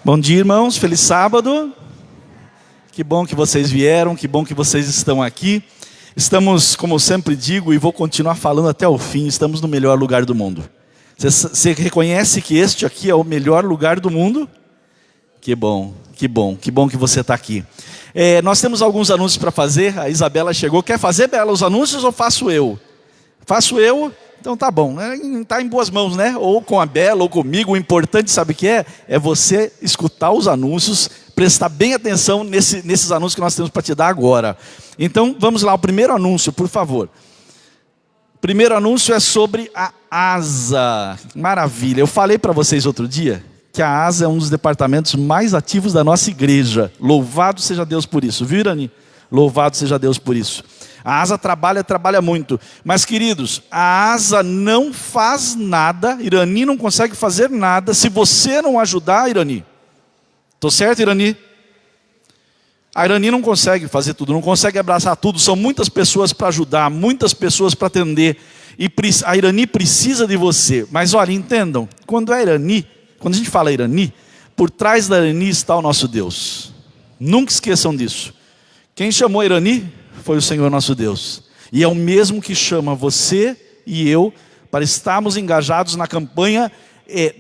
Bom dia, irmãos, feliz sábado. Que bom que vocês vieram, que bom que vocês estão aqui. Estamos, como eu sempre digo, e vou continuar falando até o fim, estamos no melhor lugar do mundo. Você reconhece que este aqui é o melhor lugar do mundo? Que bom, que bom, que bom que você está aqui. Nós temos alguns anúncios para fazer, a Isabela chegou. Quer fazer, Bela, os anúncios ou faço eu? Faço eu? Então tá bom, está em boas mãos, né? Ou com a Bela, ou comigo. O importante, sabe o que é? É você escutar os anúncios, prestar bem atenção nesses anúncios que nós temos para te dar agora. Então vamos lá, o primeiro anúncio, por favor. O primeiro anúncio é sobre a ASA. Maravilha, eu falei para vocês outro dia que a ASA é um dos departamentos mais ativos da nossa igreja. Louvado seja Deus por isso, viu, Irani? Louvado seja Deus por isso. A ASA trabalha muito. Mas, queridos, a ASA não faz nada, Irani não consegue fazer nada se você não ajudar, Irani. Estou certo, Irani? A Irani não consegue fazer tudo, não consegue abraçar tudo. São muitas pessoas para ajudar, muitas pessoas para atender. E a Irani precisa de você. Mas olha, entendam, quando a gente fala Irani, por trás da Irani está o nosso Deus. Nunca esqueçam disso. Quem chamou a Irani foi o Senhor nosso Deus. E é o mesmo que chama você e eu para estarmos engajados na campanha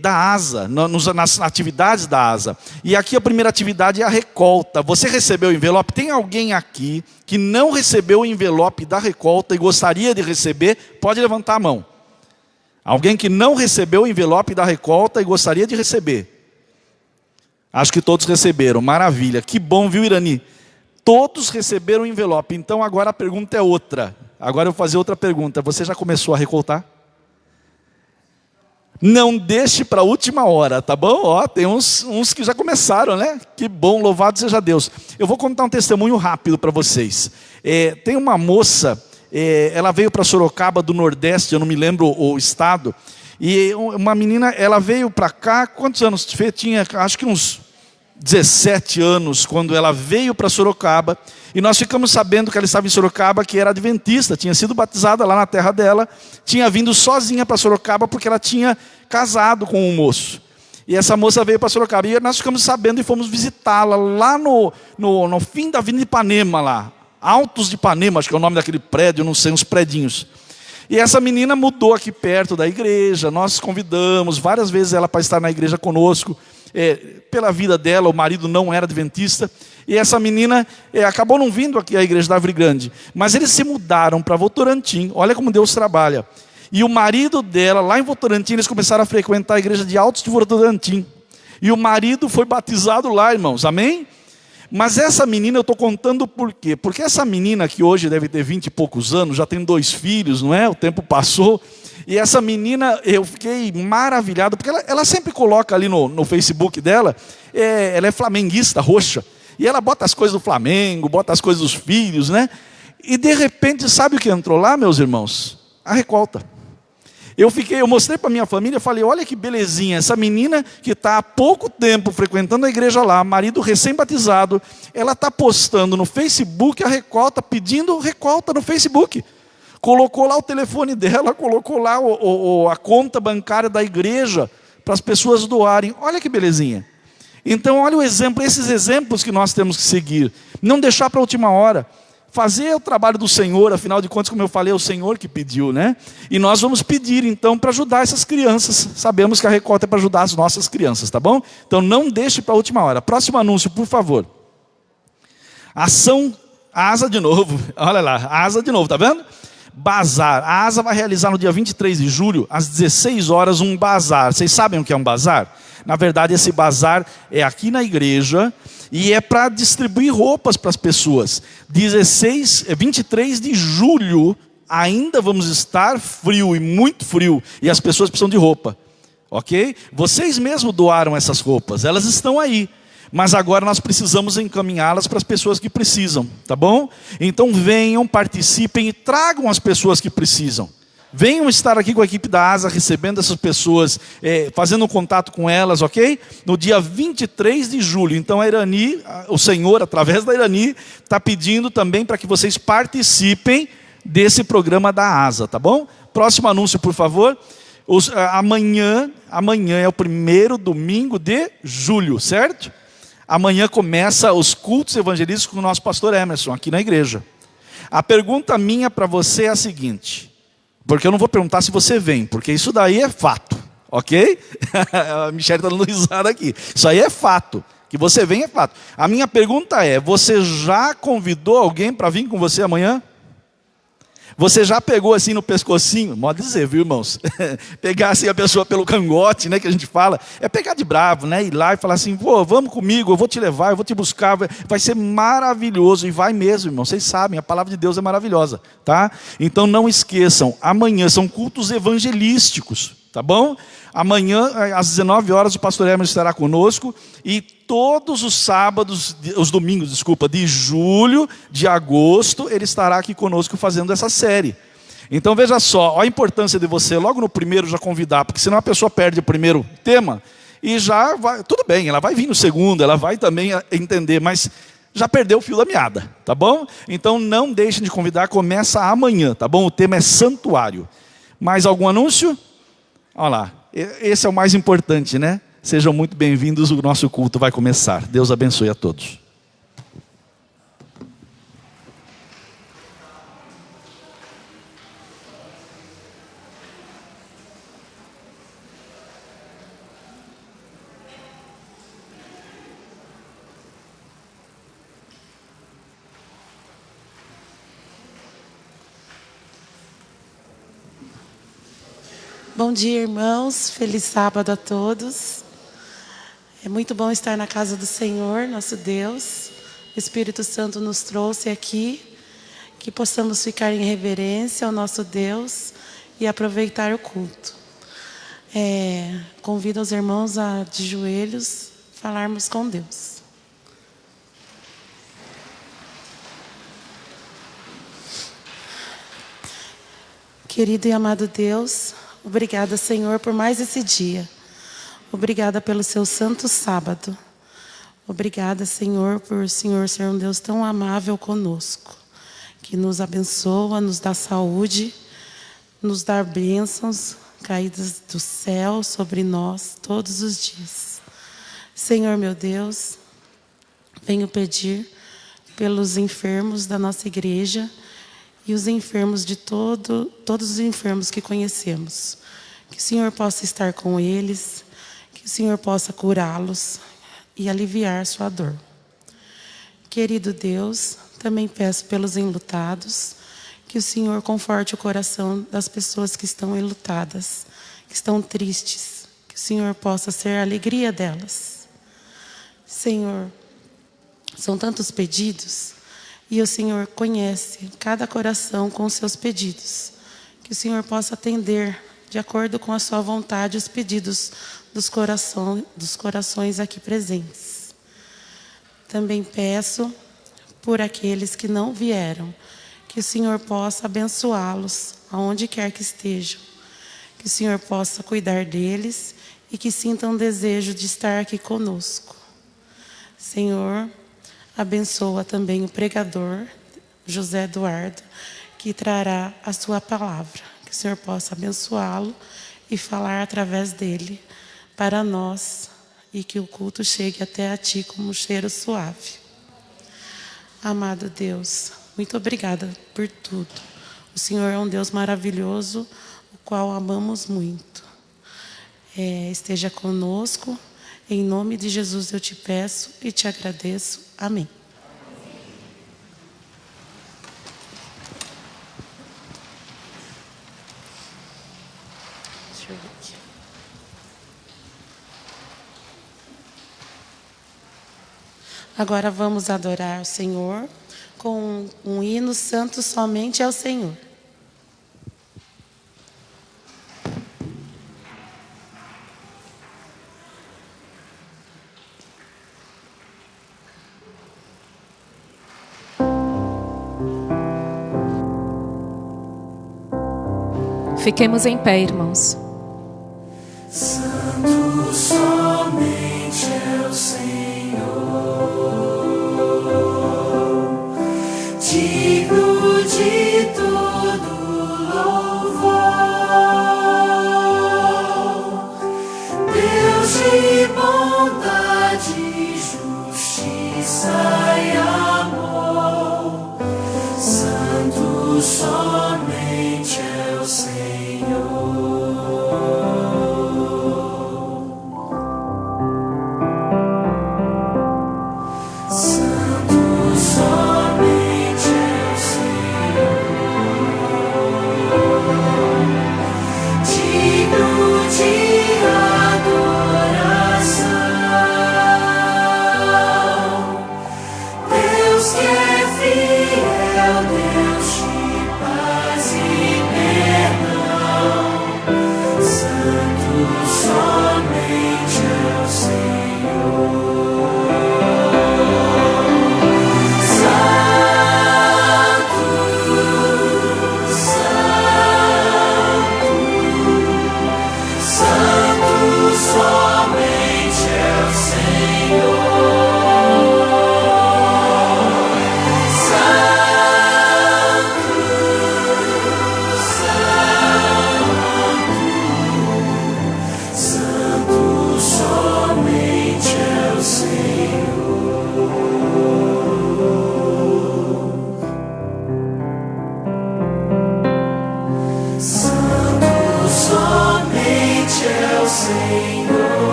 da ASA, nas atividades da ASA. E aqui a primeira atividade é a recolta. Você recebeu o envelope? Tem alguém aqui que não recebeu o envelope da recolta e gostaria de receber? Pode levantar a mão. Alguém que não recebeu o envelope da recolta e gostaria de receber? Acho que todos receberam, maravilha. Que bom, viu, Irani? Todos receberam o envelope. Então agora a pergunta é outra. Agora eu vou fazer outra pergunta. Você já começou a recoltar? Não deixe para a última hora, tá bom? Ó, tem uns que já começaram, né? Que bom, louvado seja Deus. Eu vou contar um testemunho rápido para vocês. Tem uma moça, ela veio para Sorocaba do Nordeste, eu não me lembro o estado. E uma menina, ela veio para cá, quantos anos tinha? Acho que uns 17 anos, quando ela veio para Sorocaba, e nós ficamos sabendo que ela estava em Sorocaba, que era adventista, tinha sido batizada lá na terra dela, tinha vindo sozinha para Sorocaba, porque ela tinha casado com um moço, e essa moça veio para Sorocaba, e nós ficamos sabendo e fomos visitá-la, lá no fim da Avenida Ipanema, lá, Altos de Ipanema, acho que é o nome daquele prédio, não sei, uns predinhos. E essa menina mudou aqui perto da igreja, nós convidamos várias vezes ela para estar na igreja conosco. Pela vida dela, o marido não era adventista, e essa menina acabou não vindo aqui à igreja da Árvore Grande, mas eles se mudaram para Votorantim. Olha como Deus trabalha. E o marido dela, lá em Votorantim, eles começaram a frequentar a igreja de Altos de Votorantim, e o marido foi batizado lá, irmãos, amém? Mas essa menina, eu estou contando por quê? Porque essa menina que hoje deve ter 20 e poucos anos, já tem 2 filhos, não é? O tempo passou. E essa menina, eu fiquei maravilhado, porque ela sempre coloca ali no Facebook dela, ela é flamenguista, roxa. E ela bota as coisas do Flamengo, bota as coisas dos filhos, né? E de repente, sabe o que entrou lá, meus irmãos? A recolta. Eu mostrei para minha família, falei, olha que belezinha, essa menina que está há pouco tempo frequentando a igreja lá, marido recém-batizado, ela está postando no Facebook a recolta, pedindo recolta no Facebook. Colocou lá o telefone dela, colocou lá a conta bancária da igreja, para as pessoas doarem. Olha que belezinha. Então olha o exemplo, esses exemplos que nós temos que seguir. Não deixar para a última hora. Fazer o trabalho do Senhor, afinal de contas, como eu falei, é o Senhor que pediu, né? E nós vamos pedir, então, para ajudar essas crianças. Sabemos que a recolta é para ajudar as nossas crianças, tá bom? Então não deixe para a última hora. Próximo anúncio, por favor. Ação ASA de novo. Olha lá, ASA de novo, tá vendo? Bazar. A ASA vai realizar no dia 23 de julho, às 16 horas, um bazar. Vocês sabem o que é um bazar? Na verdade, esse bazar é aqui na igreja e é para distribuir roupas para as pessoas. 23 de julho, ainda vamos estar frio e muito frio, e as pessoas precisam de roupa. Ok? Vocês mesmos doaram essas roupas, elas estão aí. Mas agora nós precisamos encaminhá-las para as pessoas que precisam, tá bom? Então venham, participem e tragam as pessoas que precisam. Venham estar aqui com a equipe da ASA, recebendo essas pessoas, fazendo contato com elas, ok? No dia 23 de julho. Então a Irani, o Senhor, através da Irani, está pedindo também para que vocês participem desse programa da ASA, tá bom? Próximo anúncio, por favor. Amanhã é o primeiro domingo de julho, certo? Amanhã começa os cultos evangelísticos com o nosso pastor Emerson, aqui na igreja. A pergunta minha para você é a seguinte, porque eu não vou perguntar se você vem, porque isso daí é fato, ok? A Michelle está dando risada aqui. Isso aí é fato, que você vem é fato. A minha pergunta é, você já convidou alguém para vir com você amanhã? Você já pegou assim no pescocinho, modo dizer, viu, irmãos? Pegar assim a pessoa pelo cangote, né, que a gente fala, é pegar de bravo, né, ir lá e falar assim, pô, vamos comigo, eu vou te levar, eu vou te buscar, vai ser maravilhoso, e vai mesmo, irmão, vocês sabem, a palavra de Deus é maravilhosa, tá? Então não esqueçam, amanhã são cultos evangelísticos, tá bom? Amanhã, às 19 horas, o pastor Emerson estará conosco, e todos os sábados, os domingos, desculpa, de julho, de agosto, ele estará aqui conosco fazendo essa série. Então veja só, a importância de você logo no primeiro já convidar, porque senão a pessoa perde o primeiro tema, e já vai, tudo bem, ela vai vir no segundo, ela vai também entender, mas já perdeu o fio da meada, tá bom? Então não deixem de convidar, começa amanhã, tá bom? O tema é santuário. Mais algum anúncio? Olha lá, esse é o mais importante, né? Sejam muito bem-vindos, o nosso culto vai começar. Deus abençoe a todos. Bom dia, irmãos. Feliz sábado a todos. É muito bom estar na casa do Senhor, nosso Deus. O Espírito Santo nos trouxe aqui, que possamos ficar em reverência ao nosso Deus e aproveitar o culto. Convido os irmãos a, de joelhos, falarmos com Deus. Querido e amado Deus, obrigada, Senhor, por mais esse dia. Obrigada pelo seu santo sábado. Obrigada, Senhor, por o Senhor ser um Deus tão amável conosco, que nos abençoa, nos dá saúde, nos dá bênçãos caídas do céu sobre nós todos os dias. Senhor, meu Deus, venho pedir pelos enfermos da nossa igreja e os enfermos de todos os enfermos que conhecemos. Que o Senhor possa estar com eles, que o Senhor possa curá-los e aliviar sua dor. Querido Deus, também peço pelos enlutados, que o Senhor conforte o coração das pessoas que estão enlutadas, que estão tristes, que o Senhor possa ser a alegria delas. Senhor, são tantos pedidos, e o Senhor conhece cada coração com os seus pedidos. Que o Senhor possa atender, de acordo com a sua vontade, os pedidos dos corações aqui presentes. Também peço por aqueles que não vieram, que o Senhor possa abençoá-los, aonde quer que estejam. Que o Senhor possa cuidar deles e que sintam desejo de estar aqui conosco. Senhor, abençoa também o pregador, José Eduardo, que trará a sua palavra. Que o Senhor possa abençoá-lo e falar através dele para nós, e que o culto chegue até a Ti como um cheiro suave. Amado Deus, muito obrigada por tudo. O Senhor é um Deus maravilhoso, o qual amamos muito. Esteja conosco. Em nome de Jesus eu te peço e te agradeço. Amém. Deixa eu ver aqui. Agora vamos adorar o Senhor com um hino santo somente ao Senhor. Fiquemos em pé, irmãos. Santo somente é o Senhor, digno de todo louvor.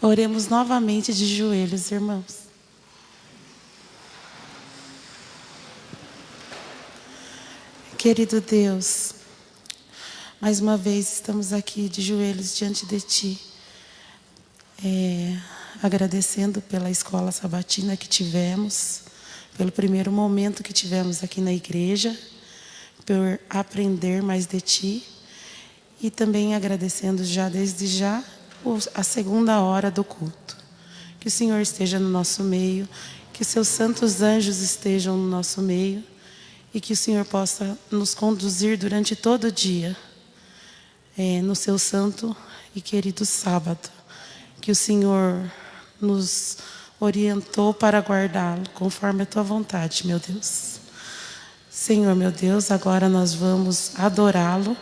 Oremos novamente de joelhos, irmãos. Querido Deus, mais uma vez estamos aqui de joelhos diante de Ti, agradecendo pela escola sabatina que tivemos, pelo primeiro momento que tivemos aqui na igreja, por aprender mais de Ti, e também agradecendo desde já a segunda hora do culto. Que o Senhor esteja no nosso meio, que os seus santos anjos estejam no nosso meio e que o Senhor possa nos conduzir durante todo o dia, no seu santo e querido sábado, que o Senhor nos orientou para guardá-lo conforme a tua vontade, meu Deus. Senhor, meu Deus, agora nós vamos adorá-lo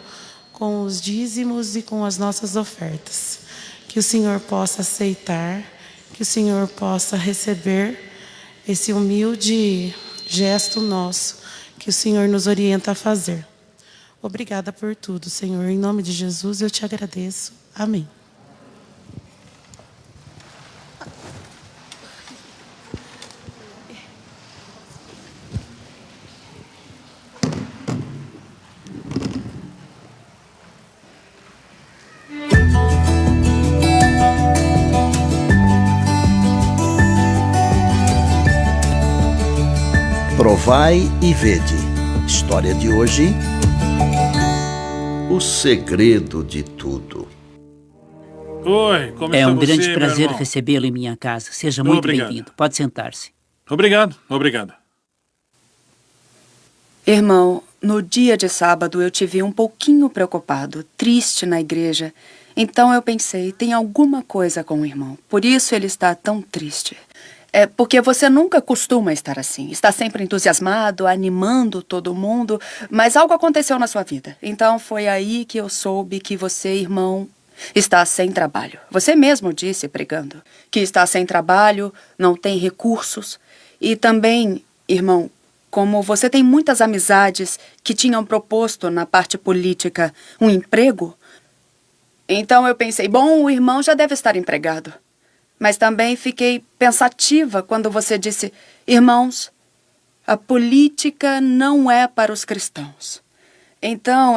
com os dízimos e com as nossas ofertas. Que o Senhor possa aceitar, que o Senhor possa receber esse humilde gesto nosso, que o Senhor nos orienta a fazer. Obrigada por tudo, Senhor. Em nome de Jesus eu te agradeço. Amém. Provai e vede. História de hoje: o segredo de tudo. Oi, como está você, É um grande meu prazer irmão? recebê-lo em minha casa. Seja muito Obrigado. bem-vindo. Pode sentar-se. Obrigado, obrigado. Irmão, no dia de sábado eu te vi um pouquinho preocupado, triste na igreja. Então eu pensei, tem alguma coisa com o irmão. Por isso ele está tão triste. É porque você nunca costuma estar assim. Está sempre entusiasmado, animando todo mundo. Mas algo aconteceu na sua vida. Então foi aí que eu soube que você, irmão, está sem trabalho. Você mesmo disse, pregando, que está sem trabalho, não tem recursos. E também, irmão, como você tem muitas amizades que tinham proposto na parte política um emprego, então eu pensei, bom, o irmão já deve estar empregado. Mas também fiquei pensativa quando você disse, irmãos, a política não é para os cristãos. Então,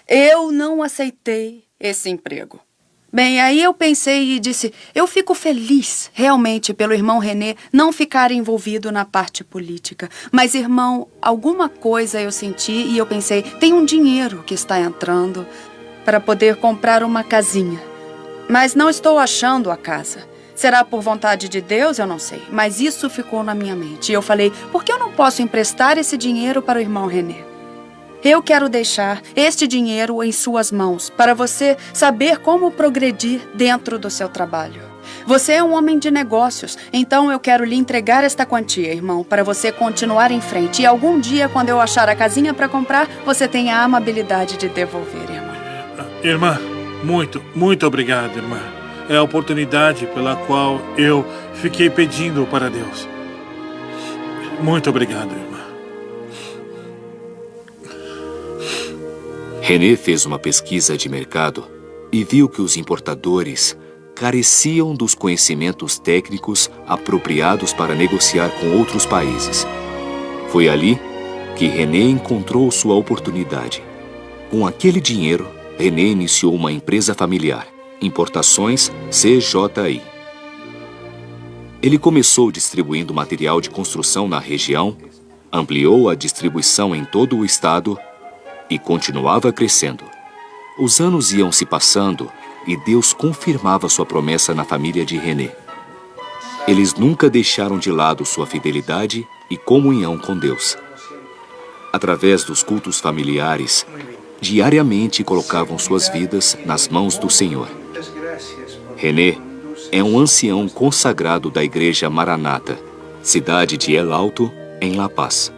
eu não aceitei esse emprego. Bem, aí eu pensei e disse, eu fico feliz realmente pelo irmão René não ficar envolvido na parte política. Mas, irmão, alguma coisa eu senti e eu pensei, tem um dinheiro que está entrando para poder comprar uma casinha. Mas não estou achando a casa. Será por vontade de Deus? Eu não sei. Mas isso ficou na minha mente. E eu falei, por que eu não posso emprestar esse dinheiro para o irmão René? Eu quero deixar este dinheiro em suas mãos, para você saber como progredir dentro do seu trabalho. Você é um homem de negócios, então eu quero lhe entregar esta quantia, irmão, para você continuar em frente. E algum dia, quando eu achar a casinha para comprar, você tenha a amabilidade de devolver, irmão. Irmã, muito obrigado, irmã. É a oportunidade pela qual eu fiquei pedindo para Deus. Muito obrigado, irmã. René fez uma pesquisa de mercado e viu que os importadores careciam dos conhecimentos técnicos apropriados para negociar com outros países. Foi ali que René encontrou sua oportunidade. Com aquele dinheiro, René iniciou uma empresa familiar, Importações CJI. Ele começou distribuindo material de construção na região, ampliou a distribuição em todo o estado e continuava crescendo. Os anos iam se passando e Deus confirmava sua promessa na família de René. Eles nunca deixaram de lado sua fidelidade e comunhão com Deus. Através dos cultos familiares, diariamente colocavam suas vidas nas mãos do Senhor. René é um ancião consagrado da Igreja Maranata, cidade de El Alto, em La Paz.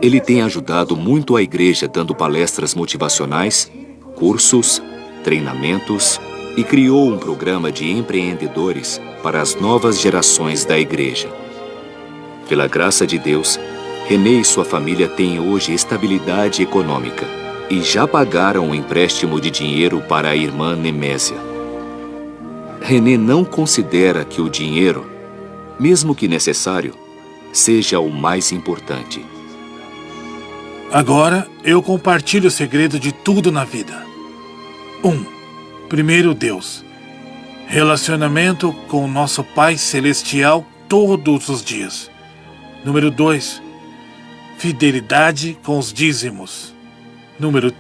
Ele tem ajudado muito a igreja dando palestras motivacionais, cursos, treinamentos e criou um programa de empreendedores para as novas gerações da igreja. Pela graça de Deus, René e sua família têm hoje estabilidade econômica e já pagaram um empréstimo de dinheiro para a irmã Nemésia. René não considera que o dinheiro, mesmo que necessário, seja o mais importante. Agora eu compartilho o segredo de tudo na vida. 1. Deus. Relacionamento com o nosso Pai Celestial todos os dias. 2. Fidelidade com os dízimos.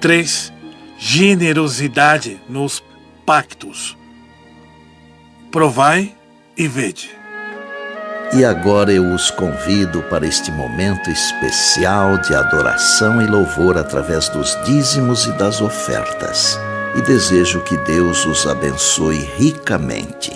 3. Generosidade nos pactos. Provai e vede. E agora eu os convido para este momento especial de adoração e louvor através dos dízimos e das ofertas. E desejo que Deus os abençoe ricamente.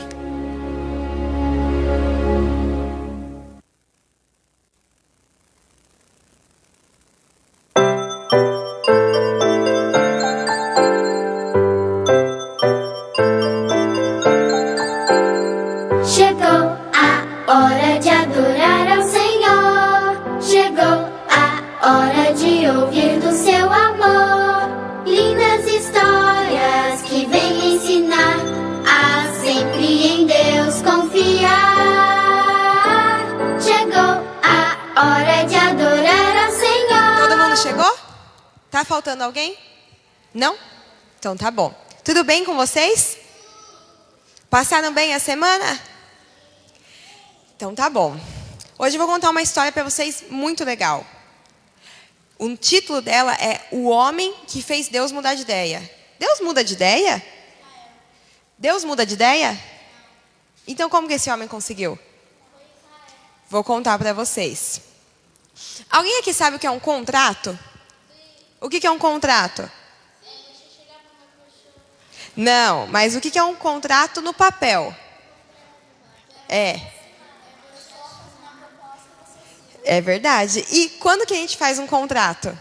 Chegou a hora de adorar ao Senhor. Chegou a hora de ouvir do seu amor. Lindas histórias que vêm ensinar a sempre em Deus confiar. Chegou a hora de adorar ao Senhor. Todo mundo chegou? Tá faltando alguém? Não? Então tá bom. Tudo bem com vocês? Passaram bem a semana? Então tá bom. Hoje eu vou contar uma história para vocês muito legal. O título dela é O Homem que Fez Deus Mudar de Ideia. Deus muda de ideia? Deus muda de ideia? Então como que esse homem conseguiu? Vou contar para vocês. Alguém aqui sabe o que é um contrato? O que é um contrato? Não, mas o que é um contrato no papel? É verdade. E quando que a gente faz um contrato?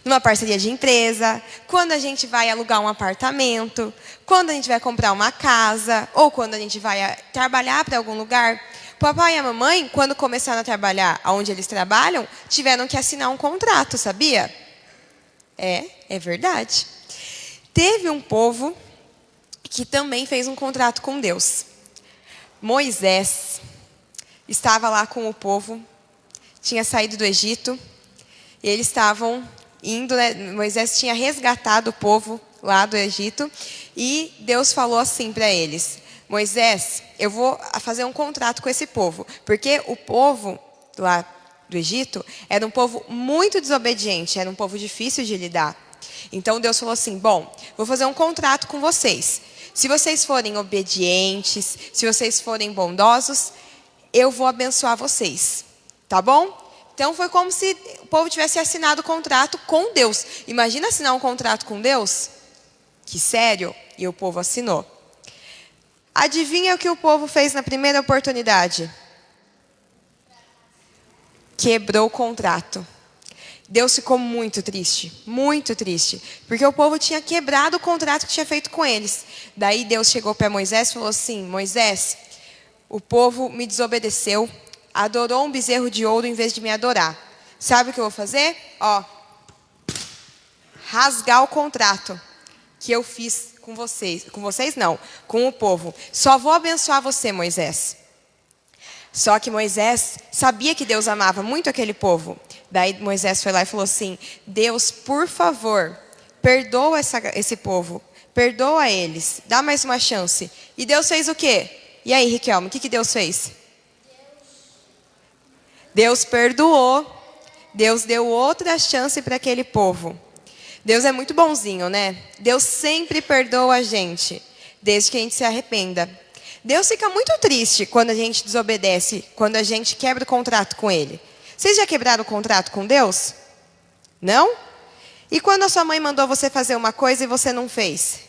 Numa parceria de empresa, quando a gente vai alugar um apartamento, quando a gente vai comprar uma casa, ou quando a gente vai trabalhar para algum lugar. O papai e a mamãe, quando começaram a trabalhar onde eles trabalham, tiveram que assinar um contrato, sabia? É verdade. Teve um povo que também fez um contrato com Deus. Moisés estava lá com o povo, tinha saído do Egito, e eles estavam indo, né? Moisés tinha resgatado o povo lá do Egito, e Deus falou assim para eles: Moisés, eu vou fazer um contrato com esse povo, porque o povo lá do Egito era um povo muito desobediente, era um povo difícil de lidar. Então Deus falou assim: bom, vou fazer um contrato com vocês. Se vocês forem obedientes, se vocês forem bondosos, eu vou abençoar vocês, tá bom? Então foi como se o povo tivesse assinado o contrato com Deus. Imagina assinar um contrato com Deus? Que sério? E o povo assinou. Adivinha o que o povo fez na primeira oportunidade? Quebrou o contrato. Deus ficou muito triste, porque o povo tinha quebrado o contrato que tinha feito com eles. Daí Deus chegou para Moisés e falou assim: Moisés, o povo me desobedeceu, adorou um bezerro de ouro em vez de me adorar. Sabe o que eu vou fazer? Rasgar o contrato que eu fiz com vocês. Com vocês não, com o povo. Só vou abençoar você, Moisés. Só que Moisés sabia que Deus amava muito aquele povo. Daí Moisés foi lá e falou assim: Deus, por favor, perdoa esse povo. Perdoa eles. Dá mais uma chance. E Deus fez o quê? E aí, Riquelme, o que Deus fez? Deus perdoou. Deus deu outra chance para aquele povo. Deus é muito bonzinho, né? Deus sempre perdoa a gente, desde que a gente se arrependa. Deus fica muito triste quando a gente desobedece, quando a gente quebra o contrato com Ele. Vocês já quebraram o contrato com Deus? Não? E quando a sua mãe mandou você fazer uma coisa e você não fez?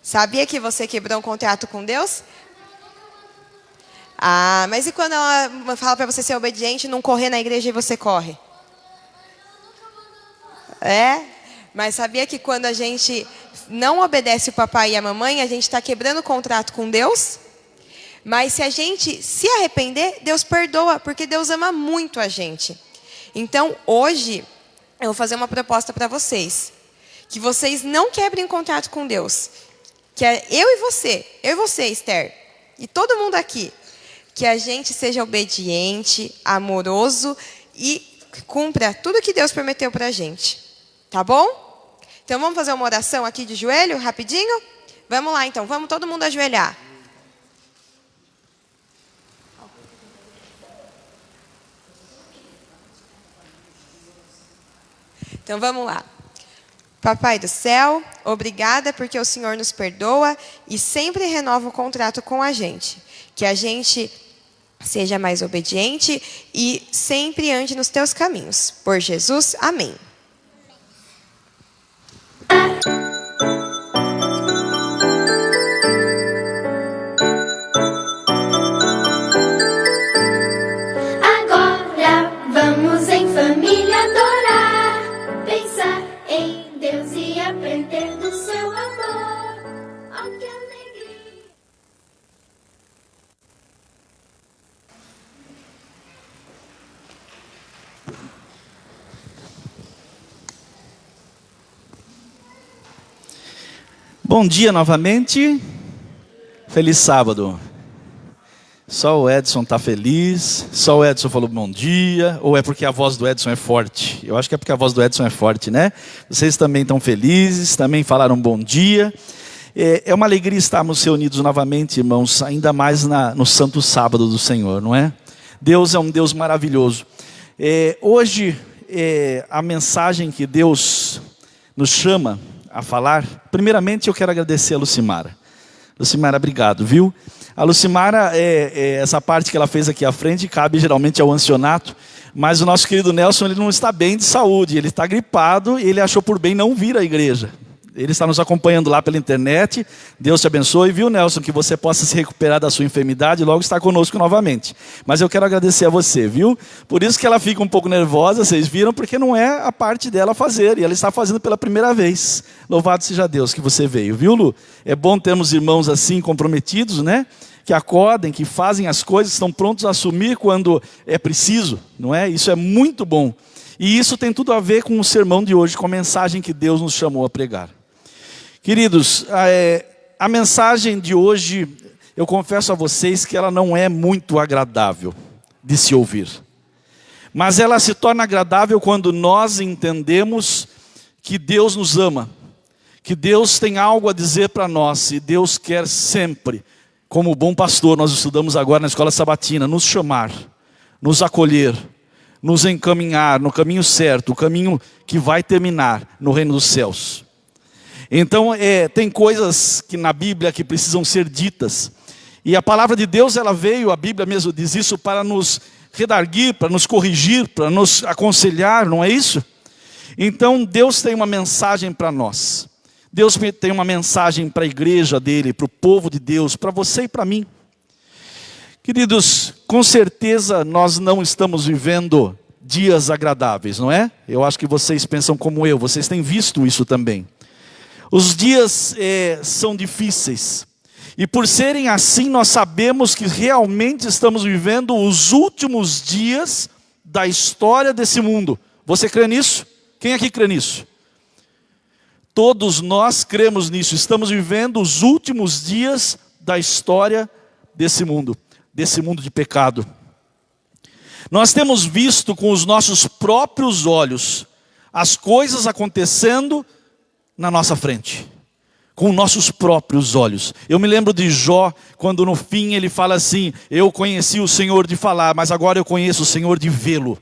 Sabia que você quebrou um contrato com Deus? Ah, mas e quando ela fala para você ser obediente, não correr na igreja e você corre? É? Mas sabia que quando a gente não obedece o papai e a mamãe, a gente está quebrando o contrato com Deus? Mas se a gente se arrepender, Deus perdoa, porque Deus ama muito a gente. Então, hoje, eu vou fazer uma proposta para vocês. Que vocês não quebrem o contrato com Deus. Que é eu e você, Esther, e todo mundo aqui. Que a gente seja obediente, amoroso e cumpra tudo que Deus prometeu para a gente. Tá bom? Então, vamos fazer uma oração aqui de joelho, rapidinho? Vamos lá, então. Vamos todo mundo ajoelhar. Então, vamos lá. Papai do céu, obrigada porque o Senhor nos perdoa e sempre renova o contrato com a gente. Que a gente seja mais obediente e sempre ande nos teus caminhos. Por Jesus, amém. Agora vamos em família adorar, pensar em Deus e aprender do seu amor. Oh, que alegria! Bom dia novamente. Feliz sábado. Só o Edson está feliz. Só o Edson falou bom dia. Ou é porque a voz do Edson é forte? Eu acho que é porque a voz do Edson é forte, né? Vocês também estão felizes, também falaram bom dia. É uma alegria estarmos reunidos novamente, irmãos, ainda mais no Santo Sábado do Senhor, não é? Deus é um Deus maravilhoso. Hoje, a mensagem que Deus nos chama a falar, primeiramente eu quero agradecer a Lucimara. Lucimara, obrigado, viu? A Lucimara, essa parte que ela fez aqui à frente, cabe geralmente ao ancionato, mas o nosso querido Nelson, ele não está bem de saúde, ele está gripado e ele achou por bem não vir à igreja. Ele está nos acompanhando lá pela internet. Deus te abençoe, viu, Nelson? Que você possa se recuperar da sua enfermidade e logo estar conosco novamente. Mas eu quero agradecer a você, viu? Por isso que ela fica um pouco nervosa, vocês viram, porque não é a parte dela fazer. E ela está fazendo pela primeira vez. Louvado seja Deus que você veio, viu, Lu? É bom termos irmãos assim comprometidos, né? Que acordem, que fazem as coisas, estão prontos a assumir quando é preciso, não é? Isso é muito bom. E isso tem tudo a ver com o sermão de hoje, com a mensagem que Deus nos chamou a pregar. Queridos, a mensagem de hoje, eu confesso a vocês que ela não é muito agradável de se ouvir. Mas ela se torna agradável quando nós entendemos que Deus nos ama, que Deus tem algo a dizer para nós, e Deus quer sempre, como bom pastor, nós estudamos agora na escola sabatina, nos chamar, nos acolher, nos encaminhar no caminho certo, o caminho que vai terminar no reino dos céus. Então, tem coisas que na Bíblia que precisam ser ditas. E a palavra de Deus, ela veio, a Bíblia mesmo diz isso, para nos redarguir, para nos corrigir, para nos aconselhar, não é isso? Então, Deus tem uma mensagem para nós. Deus tem uma mensagem para a igreja dele, para o povo de Deus, para você e para mim. Queridos, com certeza nós não estamos vivendo dias agradáveis, não é? Eu acho que vocês pensam como eu, vocês têm visto isso também. Os dias são difíceis. E por serem assim, nós sabemos que realmente estamos vivendo os últimos dias da história desse mundo. Você crê nisso? Quem aqui crê nisso? Todos nós cremos nisso. Estamos vivendo os últimos dias da história desse mundo de pecado. Nós temos visto com os nossos próprios olhos as coisas acontecendo na nossa frente, com nossos próprios olhos. Eu me lembro de Jó, quando no fim ele fala assim: eu conheci o Senhor de falar, mas agora eu conheço o Senhor de vê-lo.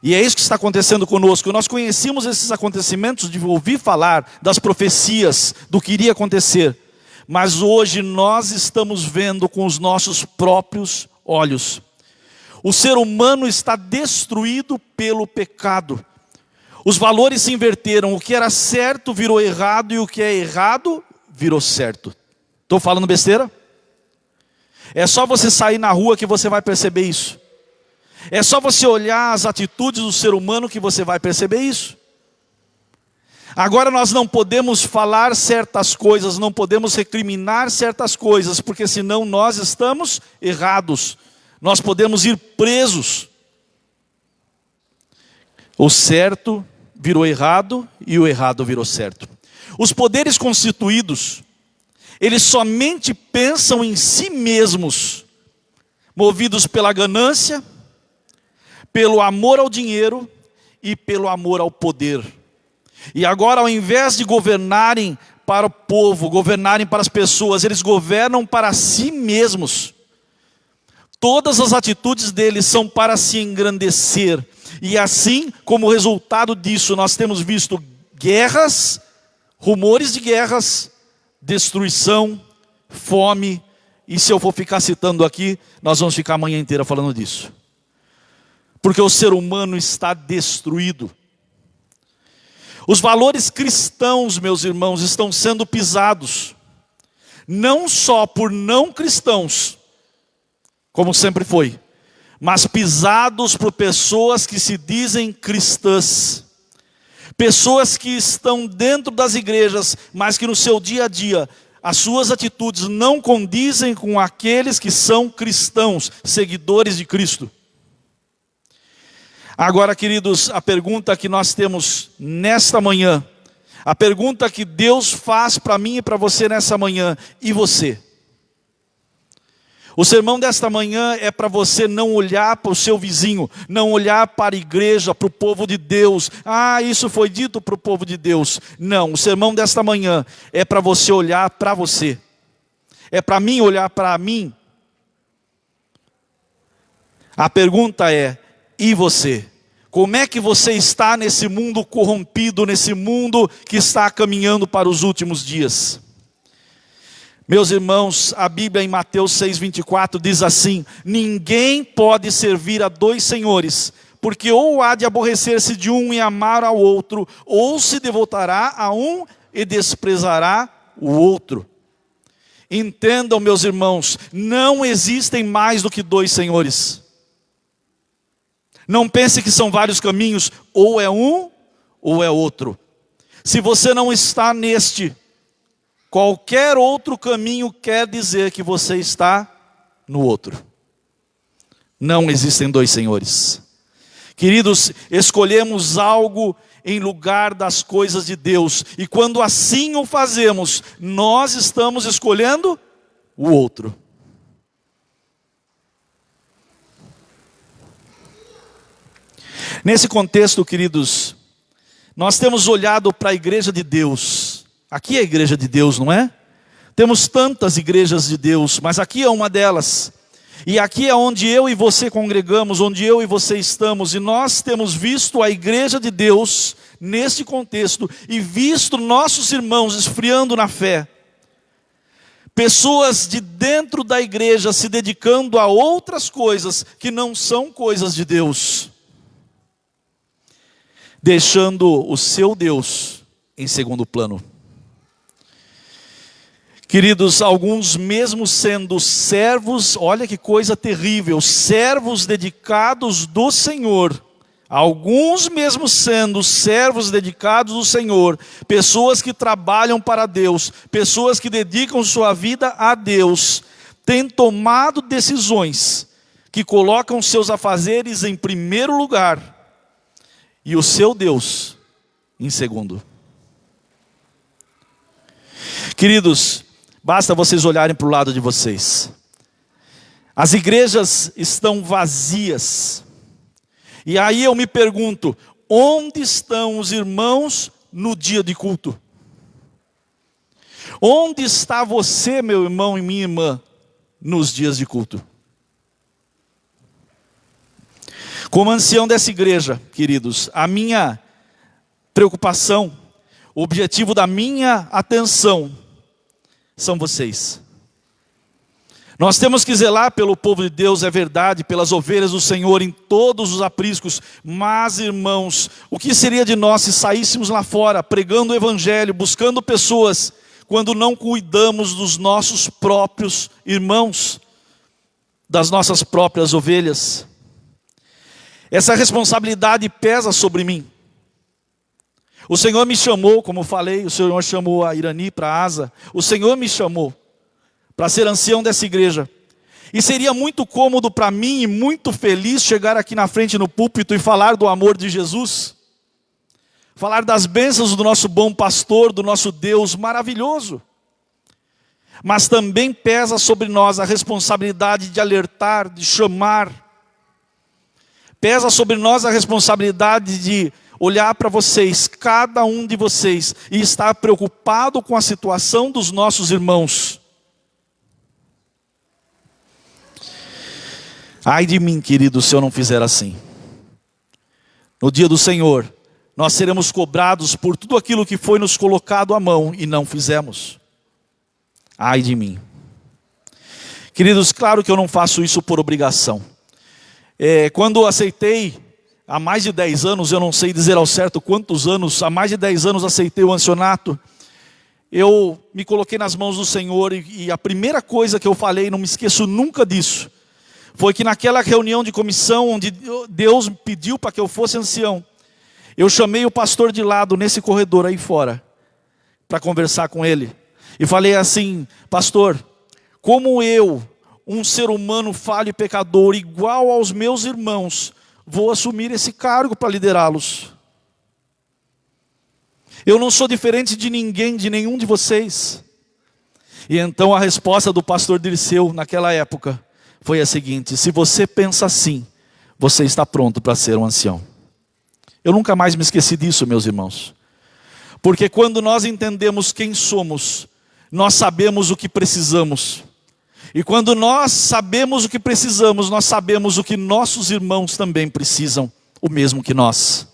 E é isso que está acontecendo conosco. Nós conhecíamos esses acontecimentos de ouvir falar das profecias, do que iria acontecer. Mas hoje nós estamos vendo com os nossos próprios olhos. O ser humano está destruído pelo pecado. Os valores se inverteram, o que era certo virou errado e o que é errado virou certo. Estou falando besteira? É só você sair na rua que você vai perceber isso. É só você olhar as atitudes do ser humano que você vai perceber isso. Agora nós não podemos falar certas coisas, não podemos recriminar certas coisas, porque senão nós estamos errados. Nós podemos ir presos. O certo virou errado e o errado virou certo. Os poderes constituídos, eles somente pensam em si mesmos, movidos pela ganância, pelo amor ao dinheiro e pelo amor ao poder. E agora, ao invés de governarem para o povo, governarem para as pessoas, eles governam para si mesmos. Todas as atitudes deles são para se engrandecer. E assim, como resultado disso, nós temos visto guerras, rumores de guerras, destruição, fome. E se eu for ficar citando aqui, nós vamos ficar a manhã inteira falando disso. Porque o ser humano está destruído. Os valores cristãos, meus irmãos, estão sendo pisados. Não só por não cristãos, como sempre foi, mas pisados por pessoas que se dizem cristãs. Pessoas que estão dentro das igrejas, mas que no seu dia a dia, as suas atitudes não condizem com aqueles que são cristãos, seguidores de Cristo. Agora, queridos, a pergunta que nós temos nesta manhã, a pergunta que Deus faz para mim e para você nessa manhã: e você? O sermão desta manhã é para você não olhar para o seu vizinho, não olhar para a igreja, para o povo de Deus. Ah, isso foi dito para o povo de Deus. Não, o sermão desta manhã é para você olhar para você. É para mim olhar para mim. A pergunta é: e você? Como é que você está nesse mundo corrompido, nesse mundo que está caminhando para os últimos dias? Meus irmãos, a Bíblia em Mateus 6,24 diz assim: ninguém pode servir a dois senhores, porque ou há de aborrecer-se de um e amar ao outro, ou se devotará a um e desprezará o outro. Entendam, meus irmãos, não existem mais do que dois senhores. Não pense que são vários caminhos, ou é um ou é outro. Se você não está neste, qualquer outro caminho quer dizer que você está no outro. Não existem dois senhores. Queridos, escolhemos algo em lugar das coisas de Deus, e quando assim o fazemos, nós estamos escolhendo o outro. Nesse contexto, queridos, nós temos olhado para a igreja de Deus. Aqui é a igreja de Deus, não é? Temos tantas igrejas de Deus, mas aqui é uma delas. E aqui é onde eu e você congregamos, onde eu e você estamos. E nós temos visto a igreja de Deus nesse contexto e visto nossos irmãos esfriando na fé. Pessoas de dentro da igreja se dedicando a outras coisas que não são coisas de Deus, deixando o seu Deus em segundo plano. Queridos, alguns mesmo sendo servos, olha que coisa terrível, servos dedicados do Senhor, alguns mesmo sendo servos dedicados do Senhor, pessoas que trabalham para Deus, pessoas que dedicam sua vida a Deus, têm tomado decisões que colocam seus afazeres em primeiro lugar e o seu Deus em segundo. Queridos, basta vocês olharem para o lado de vocês. As igrejas estão vazias. E aí eu me pergunto, onde estão os irmãos no dia de culto? Onde está você, meu irmão e minha irmã, nos dias de culto? Como ancião dessa igreja, queridos, a minha preocupação, o objetivo da minha atenção são vocês. Nós temos que zelar pelo povo de Deus, é verdade, pelas ovelhas do Senhor em todos os apriscos. Mas, irmãos, o que seria de nós se saíssemos lá fora, pregando o evangelho, buscando pessoas, quando não cuidamos dos nossos próprios irmãos? das nossas próprias ovelhas. Essa responsabilidade pesa sobre mim. O Senhor me chamou, como eu falei, o Senhor chamou a Irani para a Asa. O Senhor me chamou para ser ancião dessa igreja. E seria muito cômodo para mim e muito feliz chegar aqui na frente no púlpito e falar do amor de Jesus. Falar das bênçãos do nosso bom pastor, do nosso Deus maravilhoso. Mas também pesa sobre nós a responsabilidade de alertar, de chamar. Pesa sobre nós a responsabilidade de olhar para vocês, cada um de vocês, e estar preocupado com a situação dos nossos irmãos. Ai de mim, querido, se eu não fizer assim. No dia do Senhor, nós seremos cobrados por tudo aquilo que foi nos colocado à mão e não fizemos. Ai de mim. Queridos, claro que eu não faço isso por obrigação. Quando aceitei, há mais de 10 anos, eu não sei dizer ao certo quantos anos, há mais de 10 anos aceitei o ancianato, eu me coloquei nas mãos do Senhor e a primeira coisa que eu falei, não me esqueço nunca disso, foi que naquela reunião de comissão, onde Deus pediu para que eu fosse ancião, eu chamei o pastor de lado nesse corredor aí fora, para conversar com ele, e falei assim: pastor, como eu, um ser humano falho e pecador, igual aos meus irmãos, vou assumir esse cargo para liderá-los. Eu não sou diferente de ninguém, de nenhum de vocês. E então a resposta do pastor Dirceu naquela época foi a seguinte: se você pensa assim, você está pronto para ser um ancião. Eu nunca mais me esqueci disso, meus irmãos. Porque quando nós entendemos quem somos, nós sabemos o que precisamos. E quando nós sabemos o que precisamos, nós sabemos o que nossos irmãos também precisam, o mesmo que nós.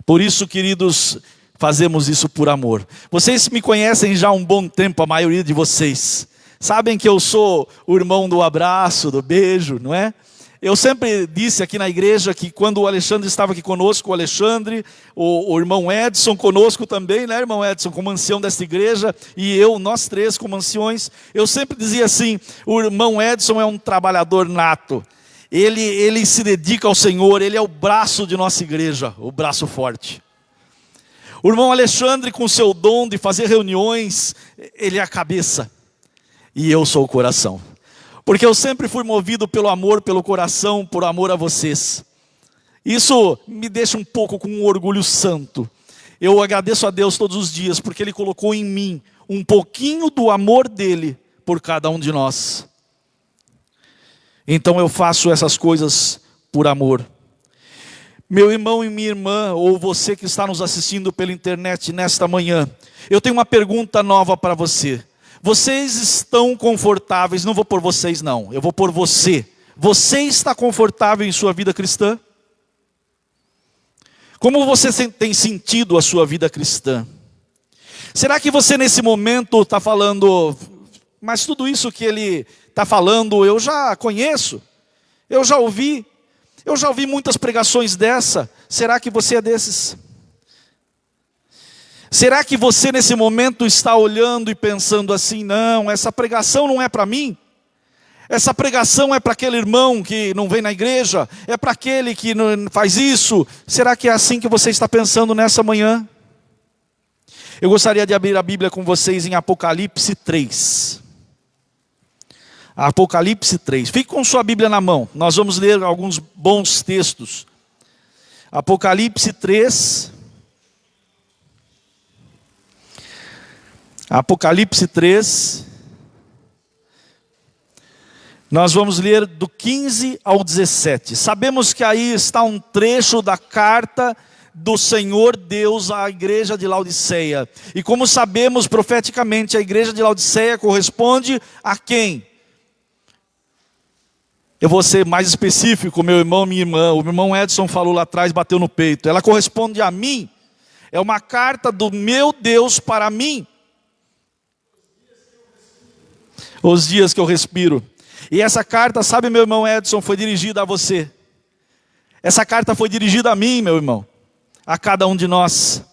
Por isso, queridos, fazemos isso por amor. Vocês me conhecem já há um bom tempo, a maioria de vocês. Sabem que eu sou o irmão do abraço, do beijo, não é? Eu sempre disse aqui na igreja que quando o Alexandre estava aqui conosco, o Alexandre, o irmão Edson conosco também, né, irmão Edson, como ancião desta igreja, e eu, nós três como anciões, eu sempre dizia assim: o irmão Edson é um trabalhador nato, ele se dedica ao Senhor, ele é o braço de nossa igreja, o braço forte. O irmão Alexandre, com o seu dom de fazer reuniões, ele é a cabeça, e eu sou o coração. Porque eu sempre fui movido pelo amor, pelo coração, por amor a vocês. Isso me deixa um pouco com um orgulho santo. Eu agradeço a Deus todos os dias, porque Ele colocou em mim um pouquinho do amor dEle por cada um de nós. Então eu faço essas coisas por amor. Meu irmão e minha irmã, ou você que está nos assistindo pela internet nesta manhã, eu tenho uma pergunta nova para você. Vocês estão confortáveis? Não vou por vocês não, eu vou por você. Você está confortável em sua vida cristã? Como você tem sentido a sua vida cristã? Será que você nesse momento está falando, mas tudo isso que ele está falando eu já conheço, eu já ouvi muitas pregações dessa, será que você é desses? Será que você nesse momento está olhando e pensando assim: não, essa pregação não é para mim? Essa pregação é para aquele irmão que não vem na igreja? É para aquele que não faz isso? Será que é assim que você está pensando nessa manhã? Eu gostaria de abrir a Bíblia com vocês em Apocalipse 3. Apocalipse 3. Fique com sua Bíblia na mão. Nós vamos ler alguns bons textos. Apocalipse 3. Apocalipse 3, nós vamos ler do 15 ao 17. Sabemos que aí está um trecho da carta do Senhor Deus à igreja de Laodiceia. E como sabemos profeticamente, a igreja de Laodiceia corresponde a quem? Eu vou ser mais específico, meu irmão, minha irmã. O meu irmão Edson falou lá atrás, bateu no peito. Ela corresponde a mim. É uma carta do meu Deus para mim. Os dias que eu respiro. E essa carta, sabe, meu irmão Edson, foi dirigida a você. Essa carta foi dirigida a mim, meu irmão. A cada um de nós.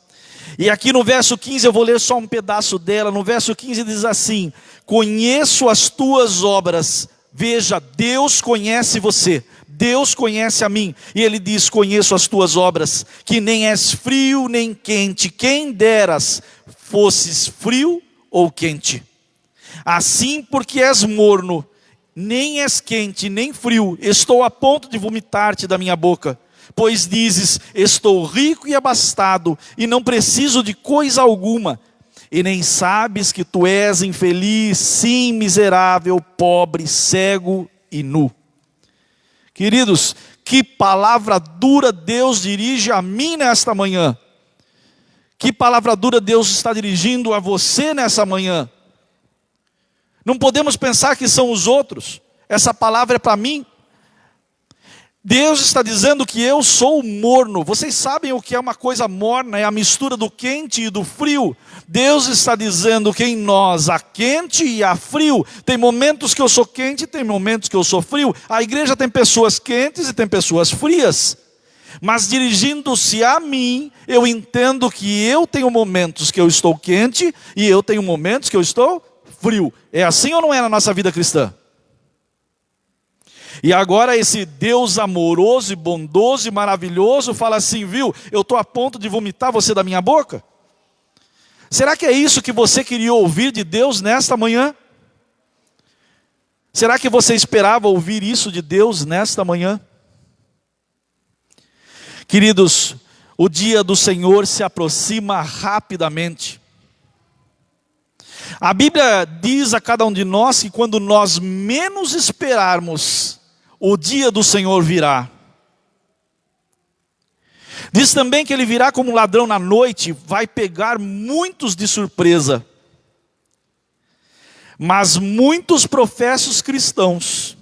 E aqui no verso 15, eu vou ler só um pedaço dela. No verso 15 diz assim: conheço as tuas obras, Veja, Deus conhece você, Deus conhece a mim, e Ele diz: conheço as tuas obras, que nem és frio nem quente, quem deras fosses frio ou quente. Assim, porque és morno, nem és quente nem frio, estou a ponto de vomitar-te da minha boca. Pois dizes: estou rico e abastado, e não preciso de coisa alguma. E nem sabes que tu és infeliz, sim, miserável, pobre, cego e nu. Queridos, que palavra dura Deus dirige a mim nesta manhã. Que palavra dura Deus está dirigindo a você nessa manhã. Não podemos pensar que são os outros. Essa palavra é para mim. Deus está dizendo que eu sou morno. Vocês sabem o que é uma coisa morna? É a mistura do quente e do frio. Deus está dizendo que em nós há quente e há frio. Tem momentos que eu sou quente, tem momentos que eu sou frio. A igreja tem pessoas quentes e tem pessoas frias. Mas dirigindo-se a mim, eu entendo que eu tenho momentos que eu estou quente e eu tenho momentos que eu estou frio. É assim ou não é na nossa vida cristã? E agora esse Deus amoroso e bondoso e maravilhoso fala assim: viu, eu estou a ponto de vomitar você da minha boca. Será que é isso que você queria ouvir de Deus nesta manhã? Será que você esperava ouvir isso de Deus nesta manhã? Queridos, o dia do Senhor se aproxima rapidamente. A Bíblia diz a cada um de nós que quando nós menos esperarmos, o dia do Senhor virá. Diz também que Ele virá como um ladrão na noite, vai pegar muitos de surpresa. Mas muitos professos cristãos,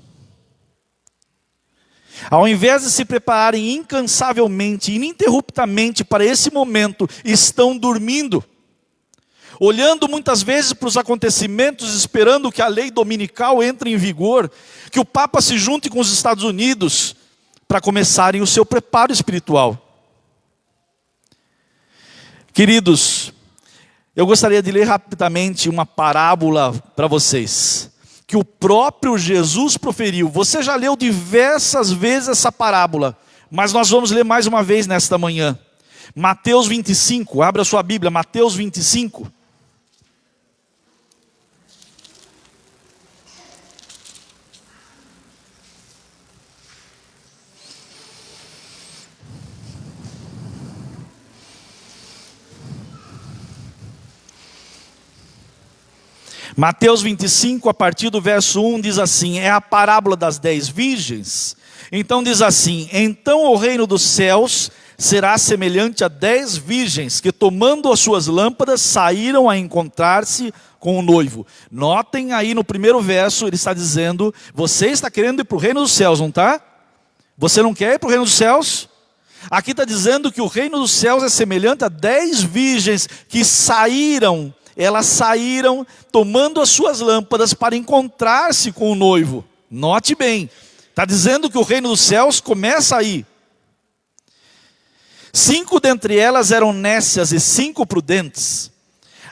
ao invés de se prepararem incansavelmente, ininterruptamente para esse momento, estão dormindo. Olhando muitas vezes para os acontecimentos, esperando que a lei dominical entre em vigor, que o Papa se junte com os Estados Unidos, para começarem o seu preparo espiritual. Queridos, eu gostaria de ler rapidamente uma parábola para vocês, que o próprio Jesus proferiu. Você já leu diversas vezes essa parábola, mas nós vamos ler mais uma vez nesta manhã. Mateus 25, abra sua Bíblia, Mateus 25. Mateus 25, a partir do verso 1, diz assim, é a parábola das 10 virgens. Então diz assim: então o reino dos céus será semelhante a 10 virgens, que tomando as suas lâmpadas, saíram a encontrar-se com o noivo. Notem aí no primeiro verso, ele está dizendo, você está querendo ir para o reino dos céus, não está? Você não quer ir para o reino dos céus? Aqui está dizendo que o reino dos céus é semelhante a 10 virgens que saíram. Elas saíram tomando as suas lâmpadas para encontrar-se com o noivo. Note bem, está dizendo que o reino dos céus começa aí. 5 dentre elas eram nécias e 5 prudentes.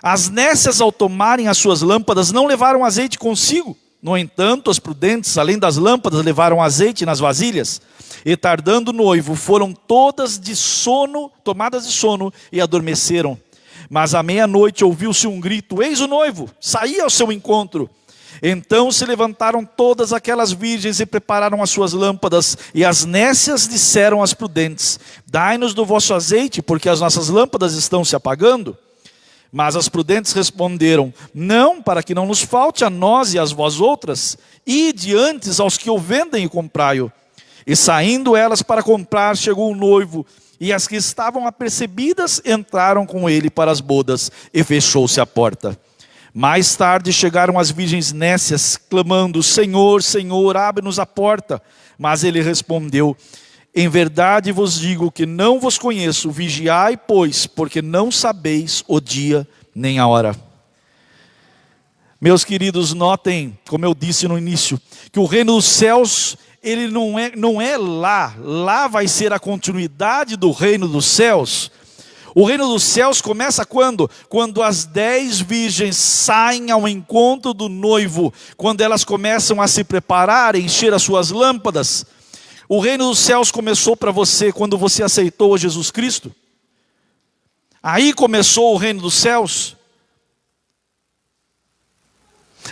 As nécias, ao tomarem as suas lâmpadas, não levaram azeite consigo. No entanto, as prudentes, além das lâmpadas, levaram azeite nas vasilhas. E tardando o noivo, foram todas de sono, tomadas de sono, e adormeceram. Mas à meia-noite ouviu-se um grito: eis o noivo, saí ao seu encontro. Então se levantaram todas aquelas virgens e prepararam as suas lâmpadas. E as nécias disseram às prudentes: dai-nos do vosso azeite, porque as nossas lâmpadas estão se apagando. Mas as prudentes responderam: não, para que não nos falte a nós e às vós outras. Ide antes aos que o vendem e comprai-o. E saindo elas para comprar, chegou o noivo. E as que estavam apercebidas entraram com ele para as bodas, e fechou-se a porta. Mais tarde chegaram as virgens nécias, clamando: Senhor, Senhor, abre-nos a porta. Mas ele respondeu: em verdade vos digo que não vos conheço. Vigiai, pois, porque não sabeis o dia nem a hora. Meus queridos, notem, como eu disse no início, que o reino dos céus, ele não é lá vai ser a continuidade do reino dos céus. O reino dos céus começa quando? Quando as 10 virgens saem ao encontro do noivo, quando elas começam a se preparar, a encher as suas lâmpadas. O reino dos céus começou para você quando você aceitou a Jesus Cristo. Aí começou o reino dos céus.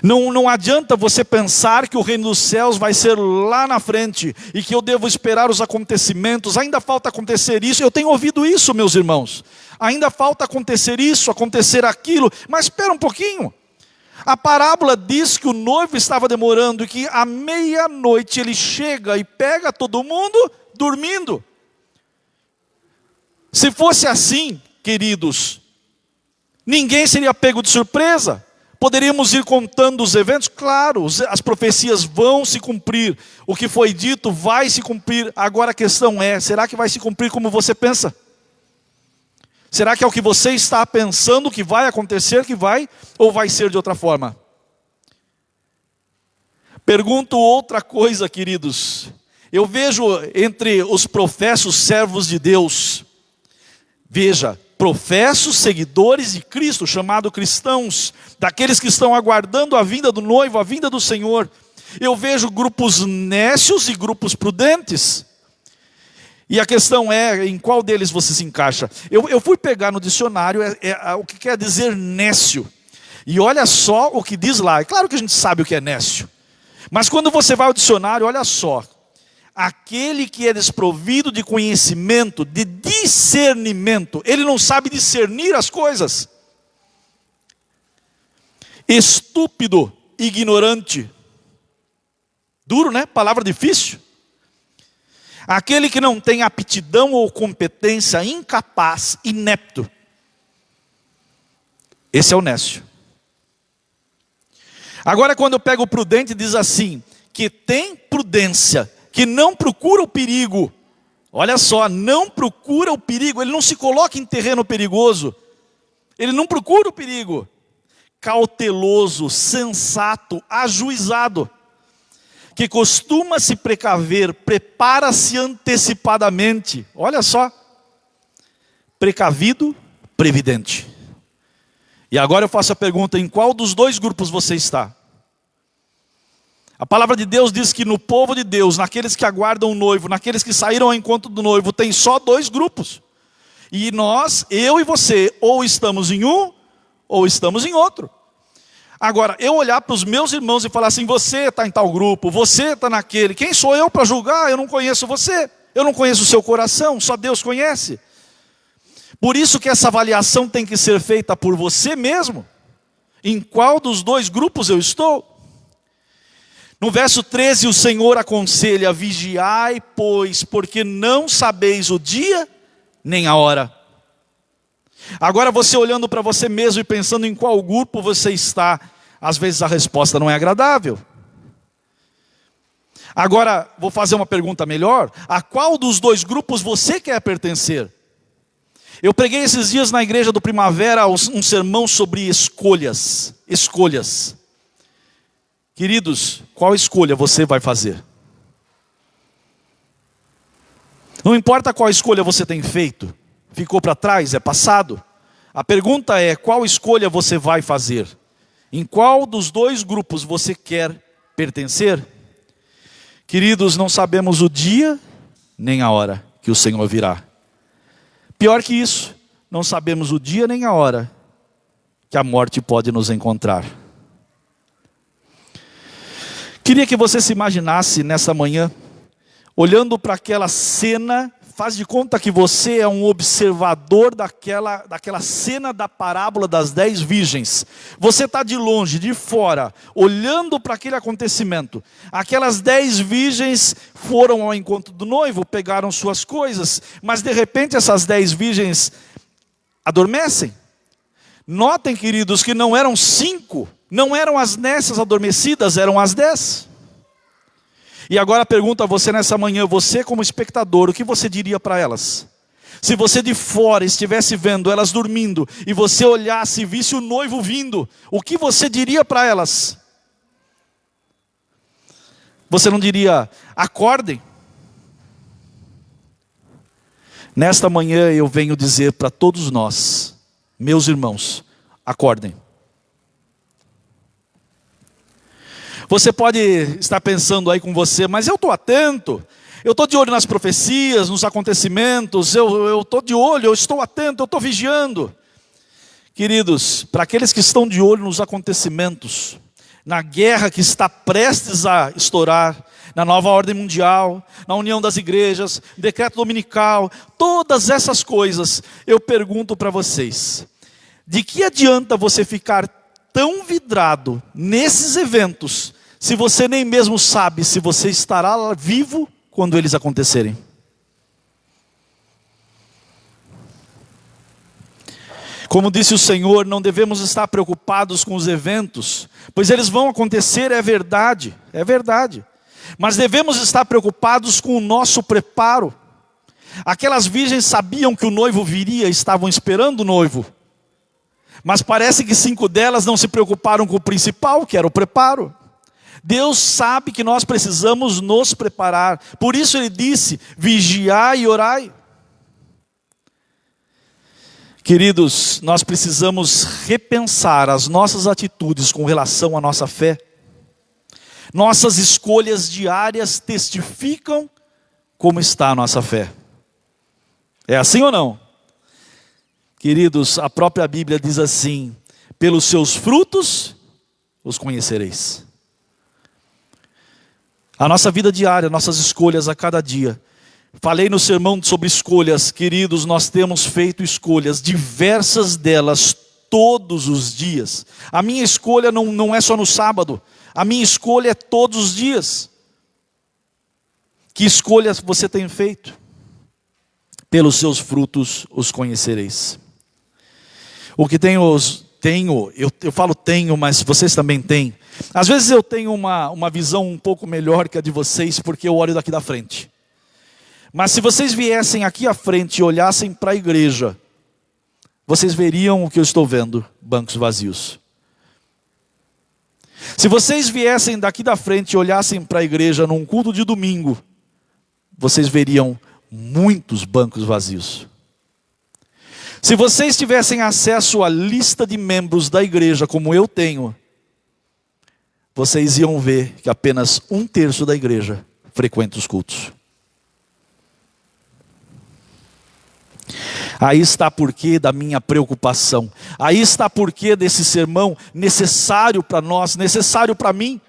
Não adianta você pensar que o reino dos céus vai ser lá na frente e que eu devo esperar os acontecimentos. Ainda falta acontecer isso. Eu tenho ouvido isso, meus irmãos. Ainda falta acontecer isso, acontecer aquilo. Mas espera um pouquinho. A parábola diz que o noivo estava demorando e que à meia-noite ele chega e pega todo mundo dormindo. Se fosse assim, queridos, ninguém seria pego de surpresa. Poderíamos ir contando os eventos? Claro, as profecias vão se cumprir. O que foi dito vai se cumprir. Agora a questão é, será que vai se cumprir como você pensa? Será que é o que você está pensando que vai acontecer, que vai, ou vai ser de outra forma? Pergunto outra coisa, queridos. Eu vejo entre os professos servos de Deus, veja, professos seguidores de Cristo, chamados cristãos, daqueles que estão aguardando a vinda do noivo, a vinda do Senhor. Eu vejo grupos nécios e grupos prudentes. E a questão é, em qual deles você se encaixa? Eu fui pegar no dicionário o que quer dizer nécio. E olha só o que diz lá. É claro que a gente sabe o que é nécio. Mas quando você vai ao dicionário, olha só. Aquele que é desprovido de conhecimento, de discernimento. Ele não sabe discernir as coisas. Estúpido, ignorante. Duro, né? Palavra difícil. Aquele que não tem aptidão ou competência, incapaz, inepto. Esse é o nécio. Agora quando eu pego o prudente, diz assim, que tem prudência, que não procura o perigo. Olha só, não procura o perigo, ele não se coloca em terreno perigoso. Ele não procura o perigo. Cauteloso, sensato, ajuizado. Que costuma se precaver, prepara-se antecipadamente. Olha só. Precavido, previdente. E agora eu faço a pergunta, em qual dos dois grupos você está? A palavra de Deus diz que no povo de Deus, naqueles que aguardam o noivo, naqueles que saíram ao encontro do noivo, tem só 2 grupos. E nós, eu e você, ou estamos em um, ou estamos em outro. Agora, eu olhar para os meus irmãos e falar assim, você está em tal grupo, você está naquele, quem sou eu para julgar? Eu não conheço você, eu não conheço o seu coração, só Deus conhece. Por isso que essa avaliação tem que ser feita por você mesmo. Em qual dos 2 grupos eu estou? No verso 13, o Senhor aconselha, vigiai, pois, porque não sabeis o dia nem a hora. Agora você olhando para você mesmo e pensando em qual grupo você está, às vezes a resposta não é agradável. Agora, vou fazer uma pergunta melhor. A qual dos 2 grupos você quer pertencer? Eu preguei esses dias na igreja do Primavera um sermão sobre escolhas. Escolhas. Queridos, qual escolha você vai fazer? Não importa qual escolha você tem feito, ficou para trás, é passado. A pergunta é, qual escolha você vai fazer? Em qual dos 2 grupos você quer pertencer? Queridos, não sabemos o dia nem a hora que o Senhor virá. Pior que isso, não sabemos o dia nem a hora que a morte pode nos encontrar. Queria que você se imaginasse nessa manhã, olhando para aquela cena, faz de conta que você é um observador daquela cena da parábola das 10 virgens. Você está de longe, de fora, olhando para aquele acontecimento. Aquelas 10 virgens foram ao encontro do noivo, pegaram suas coisas, mas de repente essas 10 virgens adormecem. Notem, queridos, que não eram 5, não eram as nécias adormecidas, eram as 10. E agora pergunto a você nessa manhã, você como espectador, o que você diria para elas? Se você de fora estivesse vendo elas dormindo, e você olhasse e visse o noivo vindo, o que você diria para elas? Você não diria, acordem. Nesta manhã eu venho dizer para todos nós, meus irmãos, acordem. Você pode estar pensando aí com você, mas eu estou atento, eu estou de olho nas profecias, nos acontecimentos, eu estou de olho, eu estou atento, eu estou vigiando. Queridos, para aqueles que estão de olho nos acontecimentos, na guerra que está prestes a estourar, na nova ordem mundial, na união das igrejas, decreto dominical, todas essas coisas, eu pergunto para vocês, de que adianta você ficar tão vidrado nesses eventos, se você nem mesmo sabe se você estará vivo quando eles acontecerem? Como disse o Senhor, não devemos estar preocupados com os eventos, pois eles vão acontecer, é verdade. Mas devemos estar preocupados com o nosso preparo. Aquelas virgens sabiam que o noivo viria, estavam esperando o noivo. Mas parece que 5 delas não se preocuparam com o principal, que era o preparo. Deus sabe que nós precisamos nos preparar. Por isso Ele disse, vigiai e orai. Queridos, nós precisamos repensar as nossas atitudes com relação à nossa fé. Nossas escolhas diárias testificam como está a nossa fé. É assim ou não? Queridos, a própria Bíblia diz assim, pelos seus frutos os conhecereis. A nossa vida diária, nossas escolhas a cada dia. Falei no sermão sobre escolhas, queridos, nós temos feito escolhas, diversas delas, todos os dias. A minha escolha não é só no sábado, a minha escolha é todos os dias. Que escolhas você tem feito? Pelos seus frutos os conhecereis. O que eu falo tenho, mas vocês também têm. Às vezes eu tenho uma visão um pouco melhor que a de vocês, porque eu olho daqui da frente. Mas se vocês viessem aqui à frente e olhassem para a igreja, vocês veriam o que eu estou vendo, bancos vazios. Se vocês viessem daqui da frente e olhassem para a igreja num culto de domingo, vocês veriam muitos bancos vazios. Se vocês tivessem acesso à lista de membros da igreja, como eu tenho, vocês iam ver que apenas 1/3 da igreja frequenta os cultos. Aí está porquê da minha preocupação. Aí está porquê desse sermão necessário para nós, necessário para mim.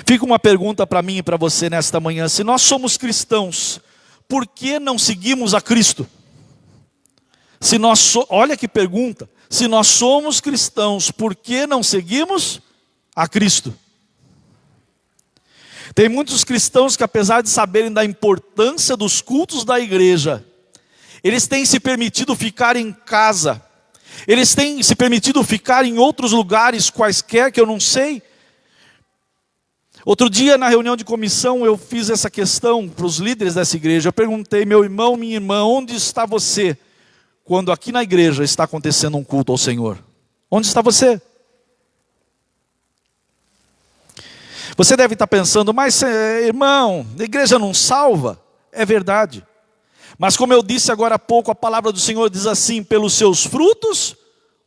Fica uma pergunta para mim e para você nesta manhã. Se nós somos cristãos, por que não seguimos a Cristo? Olha que pergunta. Se nós somos cristãos, por que não seguimos a Cristo? Tem muitos cristãos que, apesar de saberem da importância dos cultos da igreja, eles têm se permitido ficar em casa. Eles têm se permitido ficar em outros lugares quaisquer que eu não sei. Outro dia, na reunião de comissão, eu fiz essa questão para os líderes dessa igreja. Eu perguntei, meu irmão, minha irmã, onde está você quando aqui na igreja está acontecendo um culto ao Senhor? Onde está você? Você deve estar pensando, mas irmão, a igreja não salva? É verdade. Mas como eu disse agora há pouco, a palavra do Senhor diz assim, pelos seus frutos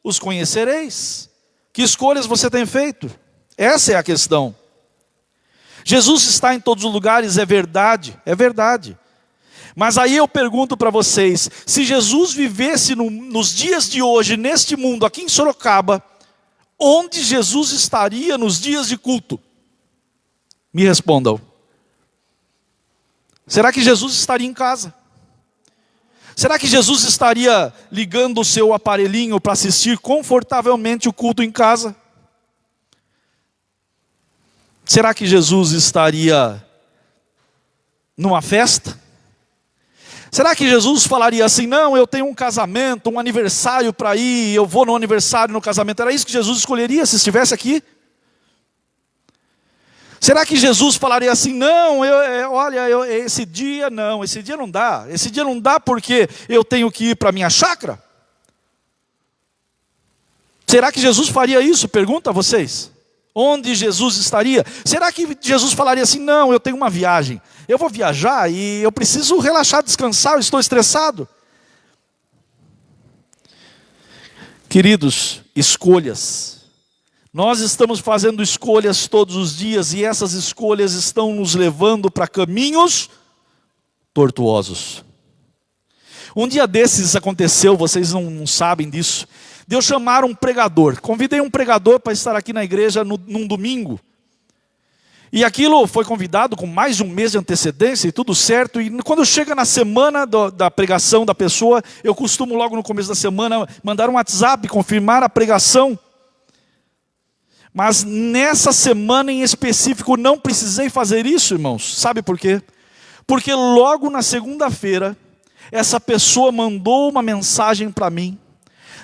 os conhecereis. Que escolhas você tem feito? Essa é a questão. Jesus está em todos os lugares, é verdade, é verdade. Mas aí eu pergunto para vocês, se Jesus vivesse nos dias de hoje, neste mundo, aqui em Sorocaba, onde Jesus estaria nos dias de culto? Me respondam. Será que Jesus estaria em casa? Será que Jesus estaria ligando o seu aparelhinho para assistir confortavelmente o culto em casa? Será que Jesus estaria numa festa? Será que Jesus falaria assim, não, eu tenho um casamento, um aniversário para ir, eu vou no aniversário, no casamento? Era isso que Jesus escolheria se estivesse aqui? Será que Jesus falaria assim, não, esse dia não dá. Esse dia não dá porque eu tenho que ir para a minha chácara? Será que Jesus faria isso? Pergunto a vocês. Onde Jesus estaria? Será que Jesus falaria assim, não, eu tenho uma viagem, eu vou viajar e eu preciso relaxar, descansar, eu estou estressado. Queridos, escolhas. Nós estamos fazendo escolhas todos os dias e essas escolhas estão nos levando para caminhos tortuosos. Um dia desses aconteceu, vocês não sabem disso, de eu chamar um pregador. Convidei um pregador para estar aqui na igreja num domingo. E aquilo foi convidado com mais de um mês de antecedência e tudo certo. E quando chega na semana da pregação da pessoa, eu costumo logo no começo da semana mandar um WhatsApp, confirmar a pregação. Mas nessa semana em específico não precisei fazer isso, irmãos. Sabe por quê? Porque logo na segunda-feira, essa pessoa mandou uma mensagem para mim,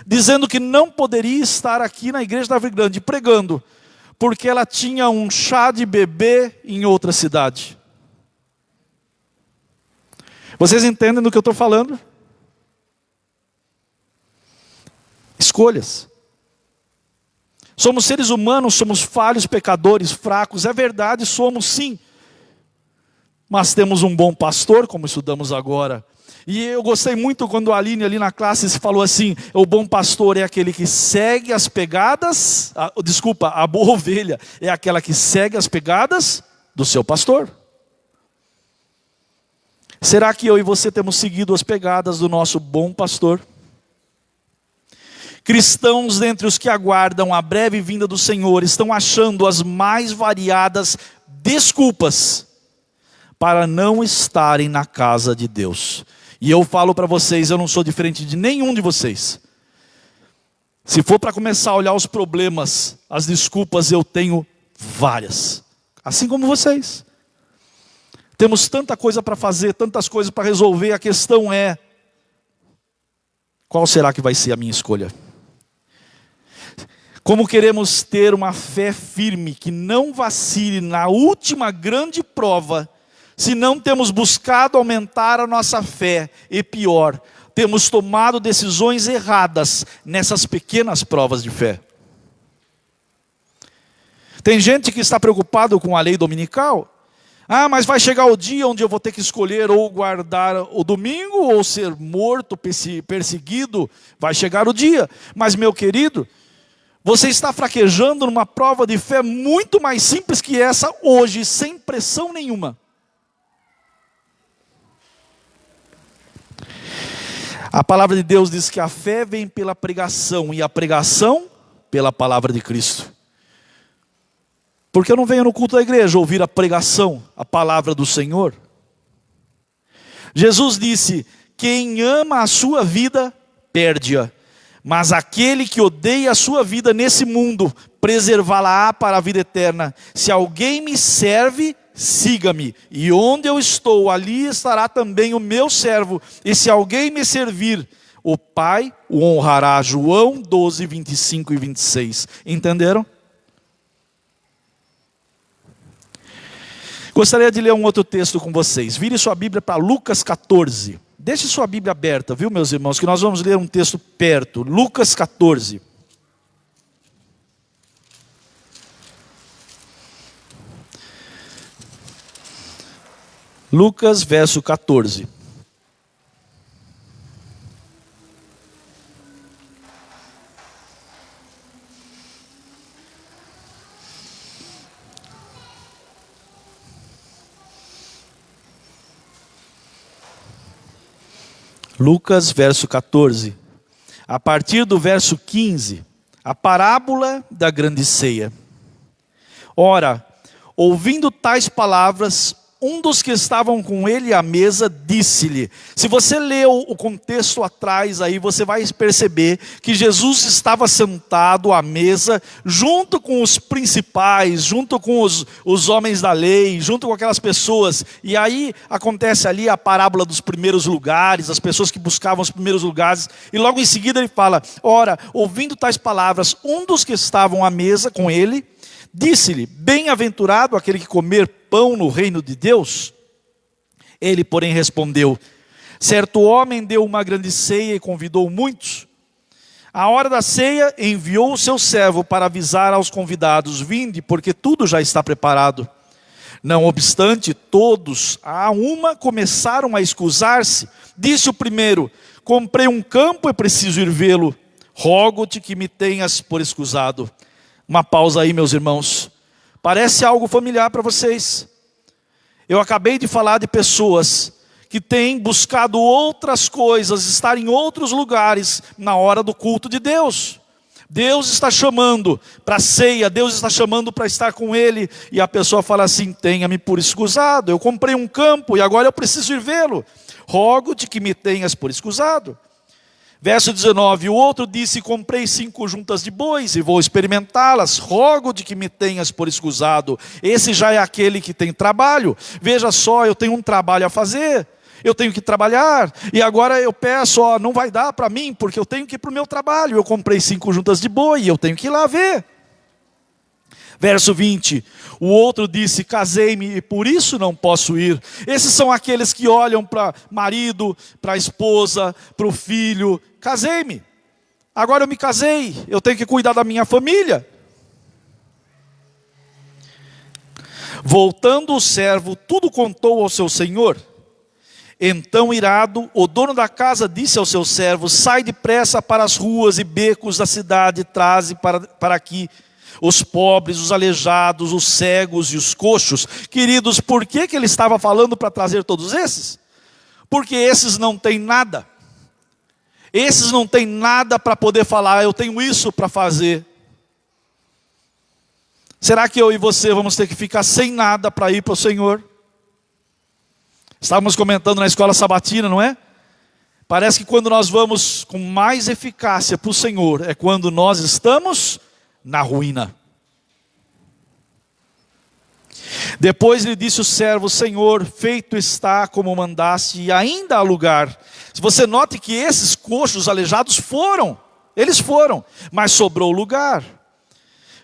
dizendo que não poderia estar aqui na igreja da Árvore Grande pregando, porque ela tinha um chá de bebê em outra cidade. Vocês entendem do que eu estou falando? Escolhas. Somos seres humanos, somos falhos, pecadores, fracos. É verdade, somos sim. Mas temos um bom pastor, como estudamos agora. E eu gostei muito quando a Aline ali na classe falou assim, o bom pastor é aquele que segue as pegadas, a boa ovelha é aquela que segue as pegadas do seu pastor. Será que eu e você temos seguido as pegadas do nosso bom pastor? Cristãos dentre os que aguardam a breve vinda do Senhor estão achando as mais variadas desculpas para não estarem na casa de Deus. E eu falo para vocês, eu não sou diferente de nenhum de vocês. Se for para começar a olhar os problemas, as desculpas, eu tenho várias. Assim como vocês. Temos tanta coisa para fazer, tantas coisas para resolver. A questão é, qual será que vai ser a minha escolha? Como queremos ter uma fé firme, que não vacile na última grande prova, se não temos buscado aumentar a nossa fé, e pior, temos tomado decisões erradas nessas pequenas provas de fé. Tem gente que está preocupado com a lei dominical. Mas vai chegar o dia onde eu vou ter que escolher ou guardar o domingo ou ser morto, perseguido. Vai chegar o dia. Mas meu querido, você está fraquejando numa prova de fé muito mais simples que essa hoje, sem pressão nenhuma. A palavra de Deus diz que a fé vem pela pregação e a pregação pela palavra de Cristo. Porque eu não venho no culto da igreja ouvir a pregação, a palavra do Senhor. Jesus disse, quem ama a sua vida, perde-a. Mas aquele que odeia a sua vida nesse mundo, preservá-la-á para a vida eterna. Se alguém me serve, siga-me. E onde eu estou, ali estará também o meu servo. E se alguém me servir, o Pai o honrará. João 12, 25 e 26. Entenderam? Gostaria de ler um outro texto com vocês. Vire sua Bíblia para Lucas 14. Deixe sua Bíblia aberta, viu, meus irmãos, que nós vamos ler um texto perto. Lucas 14. Lucas, verso 14. Lucas, verso 14. A partir do verso 15, a parábola da grande ceia. Ora, ouvindo tais palavras, um dos que estavam com ele à mesa disse-lhe. Se você leu o contexto atrás aí, você vai perceber que Jesus estava sentado à mesa, junto com os principais, junto com os homens da lei, junto com aquelas pessoas. E aí acontece ali a parábola dos primeiros lugares, as pessoas que buscavam os primeiros lugares. E logo em seguida ele fala, ora, ouvindo tais palavras, um dos que estavam à mesa com ele, disse-lhe, bem-aventurado aquele que comer pão no reino de Deus. Ele, porém, respondeu, certo homem deu uma grande ceia e convidou muitos. À hora da ceia, enviou o seu servo para avisar aos convidados, vinde, porque tudo já está preparado. Não obstante, todos a uma começaram a escusar-se. Disse o primeiro: comprei um campo e preciso ir vê-lo. Rogo-te que me tenhas por escusado. Uma pausa aí, meus irmãos. Parece algo familiar para vocês. Eu acabei de falar de pessoas que têm buscado outras coisas, estar em outros lugares na hora do culto de Deus. Deus está chamando para a ceia, Deus está chamando para estar com Ele, e a pessoa fala assim: tenha-me por escusado, eu comprei um campo e agora eu preciso ir vê-lo. Rogo-te que me tenhas por escusado. Verso 19, o outro disse: comprei 5 juntas de bois e vou experimentá-las. Rogo-te que me tenhas por escusado. Esse já é aquele que tem trabalho. Veja só, eu tenho um trabalho a fazer. Eu tenho que trabalhar, e agora eu peço, não vai dar para mim, porque eu tenho que ir para o meu trabalho. Eu comprei 5 juntas de boi e eu tenho que ir lá ver. Verso 20, o outro disse: casei-me e por isso não posso ir. Esses são aqueles que olham para marido, para a esposa, para o filho. Casei-me, agora eu me casei, eu tenho que cuidar da minha família. Voltando o servo, tudo contou ao seu senhor. Então, irado, o dono da casa disse ao seu servo: sai depressa para as ruas e becos da cidade, traze para aqui os pobres, os aleijados, os cegos e os coxos. Queridos, por que ele estava falando para trazer todos esses? Porque esses não têm nada. Esses não têm nada para poder falar: eu tenho isso para fazer. Será que eu e você vamos ter que ficar sem nada para ir para o Senhor? Estávamos comentando na escola sabatina, não é? Parece que quando nós vamos com mais eficácia para o Senhor, é quando nós estamos na ruína. Depois lhe disse o servo: Senhor, feito está como mandaste, e ainda há lugar. Se você note que esses coxos aleijados eles foram, mas sobrou lugar.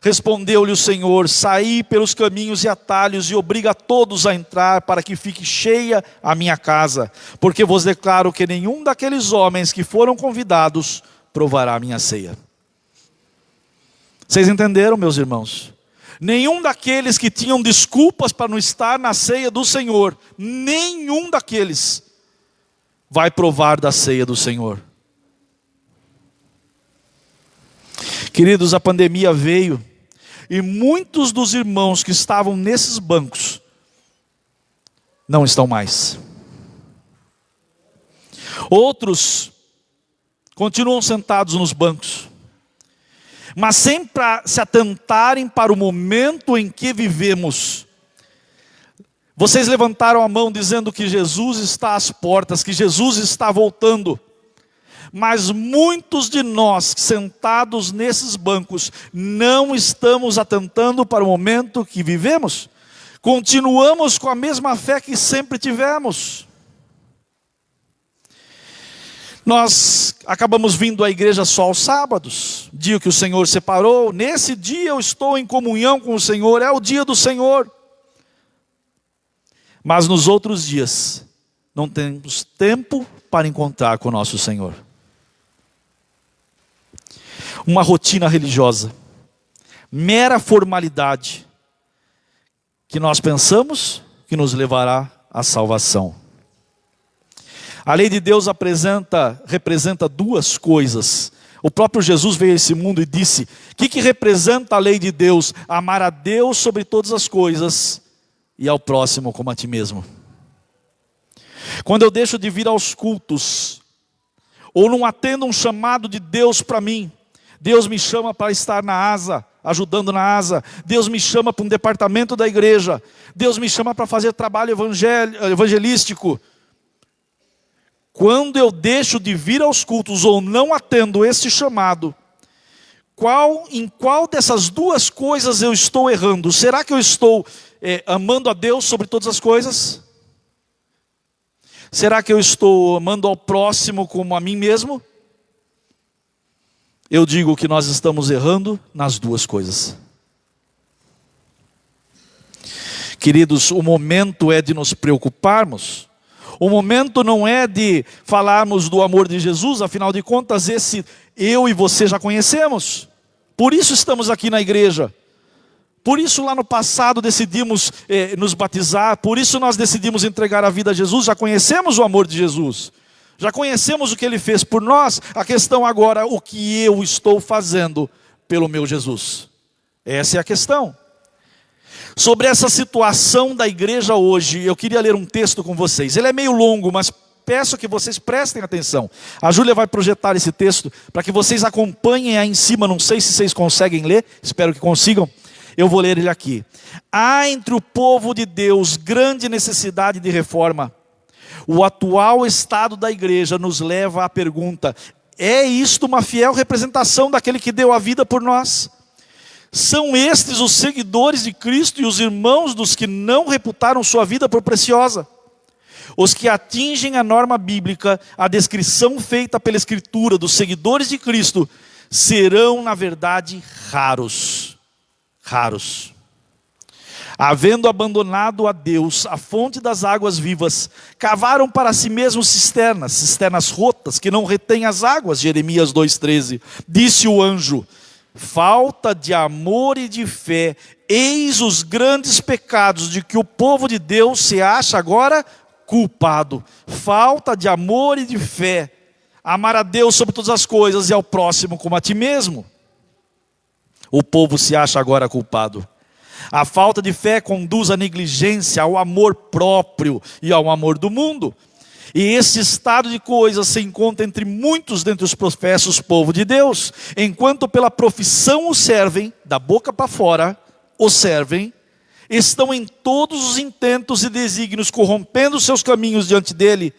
Respondeu-lhe o Senhor: saí pelos caminhos e atalhos e obriga todos a entrar, para que fique cheia a minha casa. Porque vos declaro que nenhum daqueles homens que foram convidados provará a minha ceia. Vocês entenderam, meus irmãos? Nenhum daqueles que tinham desculpas para não estar na ceia do Senhor, nenhum daqueles vai provar da ceia do Senhor. Queridos, a pandemia veio e muitos dos irmãos que estavam nesses bancos não estão mais. Outros continuam sentados nos bancos, mas sem se atentarem para o momento em que vivemos. Vocês levantaram a mão dizendo que Jesus está às portas, que Jesus está voltando. Mas muitos de nós sentados nesses bancos não estamos atentando para o momento que vivemos. Continuamos com a mesma fé que sempre tivemos. Nós acabamos vindo à igreja só aos sábados, dia que o Senhor separou. Nesse dia eu estou em comunhão com o Senhor, é o dia do Senhor. Mas nos outros dias não temos tempo para encontrar com o nosso Senhor. Uma rotina religiosa, mera formalidade, que nós pensamos que nos levará à salvação. A lei de Deus representa 2 coisas. O próprio Jesus veio a esse mundo e disse: o que representa a lei de Deus? Amar a Deus sobre todas as coisas e ao próximo como a ti mesmo. Quando eu deixo de vir aos cultos, ou não atendo um chamado de Deus para mim, Deus me chama para estar na asa, ajudando na asa. Deus me chama para um departamento da igreja. Deus me chama para fazer trabalho evangelístico. Quando eu deixo de vir aos cultos ou não atendo esse chamado, em qual dessas 2 coisas eu estou errando? Será que eu estou amando a Deus sobre todas as coisas? Será que eu estou amando ao próximo como a mim mesmo? Eu digo que nós estamos errando nas 2 coisas. Queridos, o momento é de nos preocuparmos. O momento não é de falarmos do amor de Jesus, afinal de contas, esse eu e você já conhecemos. Por isso estamos aqui na igreja, Por isso lá no passado decidimos nos batizar, por isso nós decidimos entregar a vida a Jesus, já conhecemos o amor de Jesus, já conhecemos o que Ele fez por nós, a questão agora é o que eu estou fazendo pelo meu Jesus. Essa é a questão. Sobre essa situação da igreja hoje, eu queria ler um texto com vocês, ele é meio longo, mas peço que vocês prestem atenção. A Júlia vai projetar esse texto, para que vocês acompanhem aí em cima, não sei se vocês conseguem ler, espero que consigam. Eu vou ler ele aqui. Há entre o povo de Deus grande necessidade de reforma. O atual estado da igreja nos leva à pergunta: é isto uma fiel representação daquele que deu a vida por nós? São estes os seguidores de Cristo e os irmãos dos que não reputaram sua vida por preciosa? Os que atingem a norma bíblica, a descrição feita pela Escritura dos seguidores de Cristo, serão, na verdade, raros. Raros. Havendo abandonado a Deus, a fonte das águas vivas, cavaram para si mesmos cisternas rotas, que não retêm as águas, Jeremias 2,13. Disse o anjo: falta de amor e de fé, eis os grandes pecados de que o povo de Deus se acha agora culpado. Falta de amor e de fé, amar a Deus sobre todas as coisas e ao próximo como a ti mesmo. O povo se acha agora culpado. A falta de fé conduz à negligência, ao amor próprio e ao amor do mundo. E esse estado de coisas se encontra entre muitos dentre os professos povo de Deus. Enquanto pela profissão o servem, da boca para fora, o servem, estão em todos os intentos e desígnios, corrompendo seus caminhos diante dele.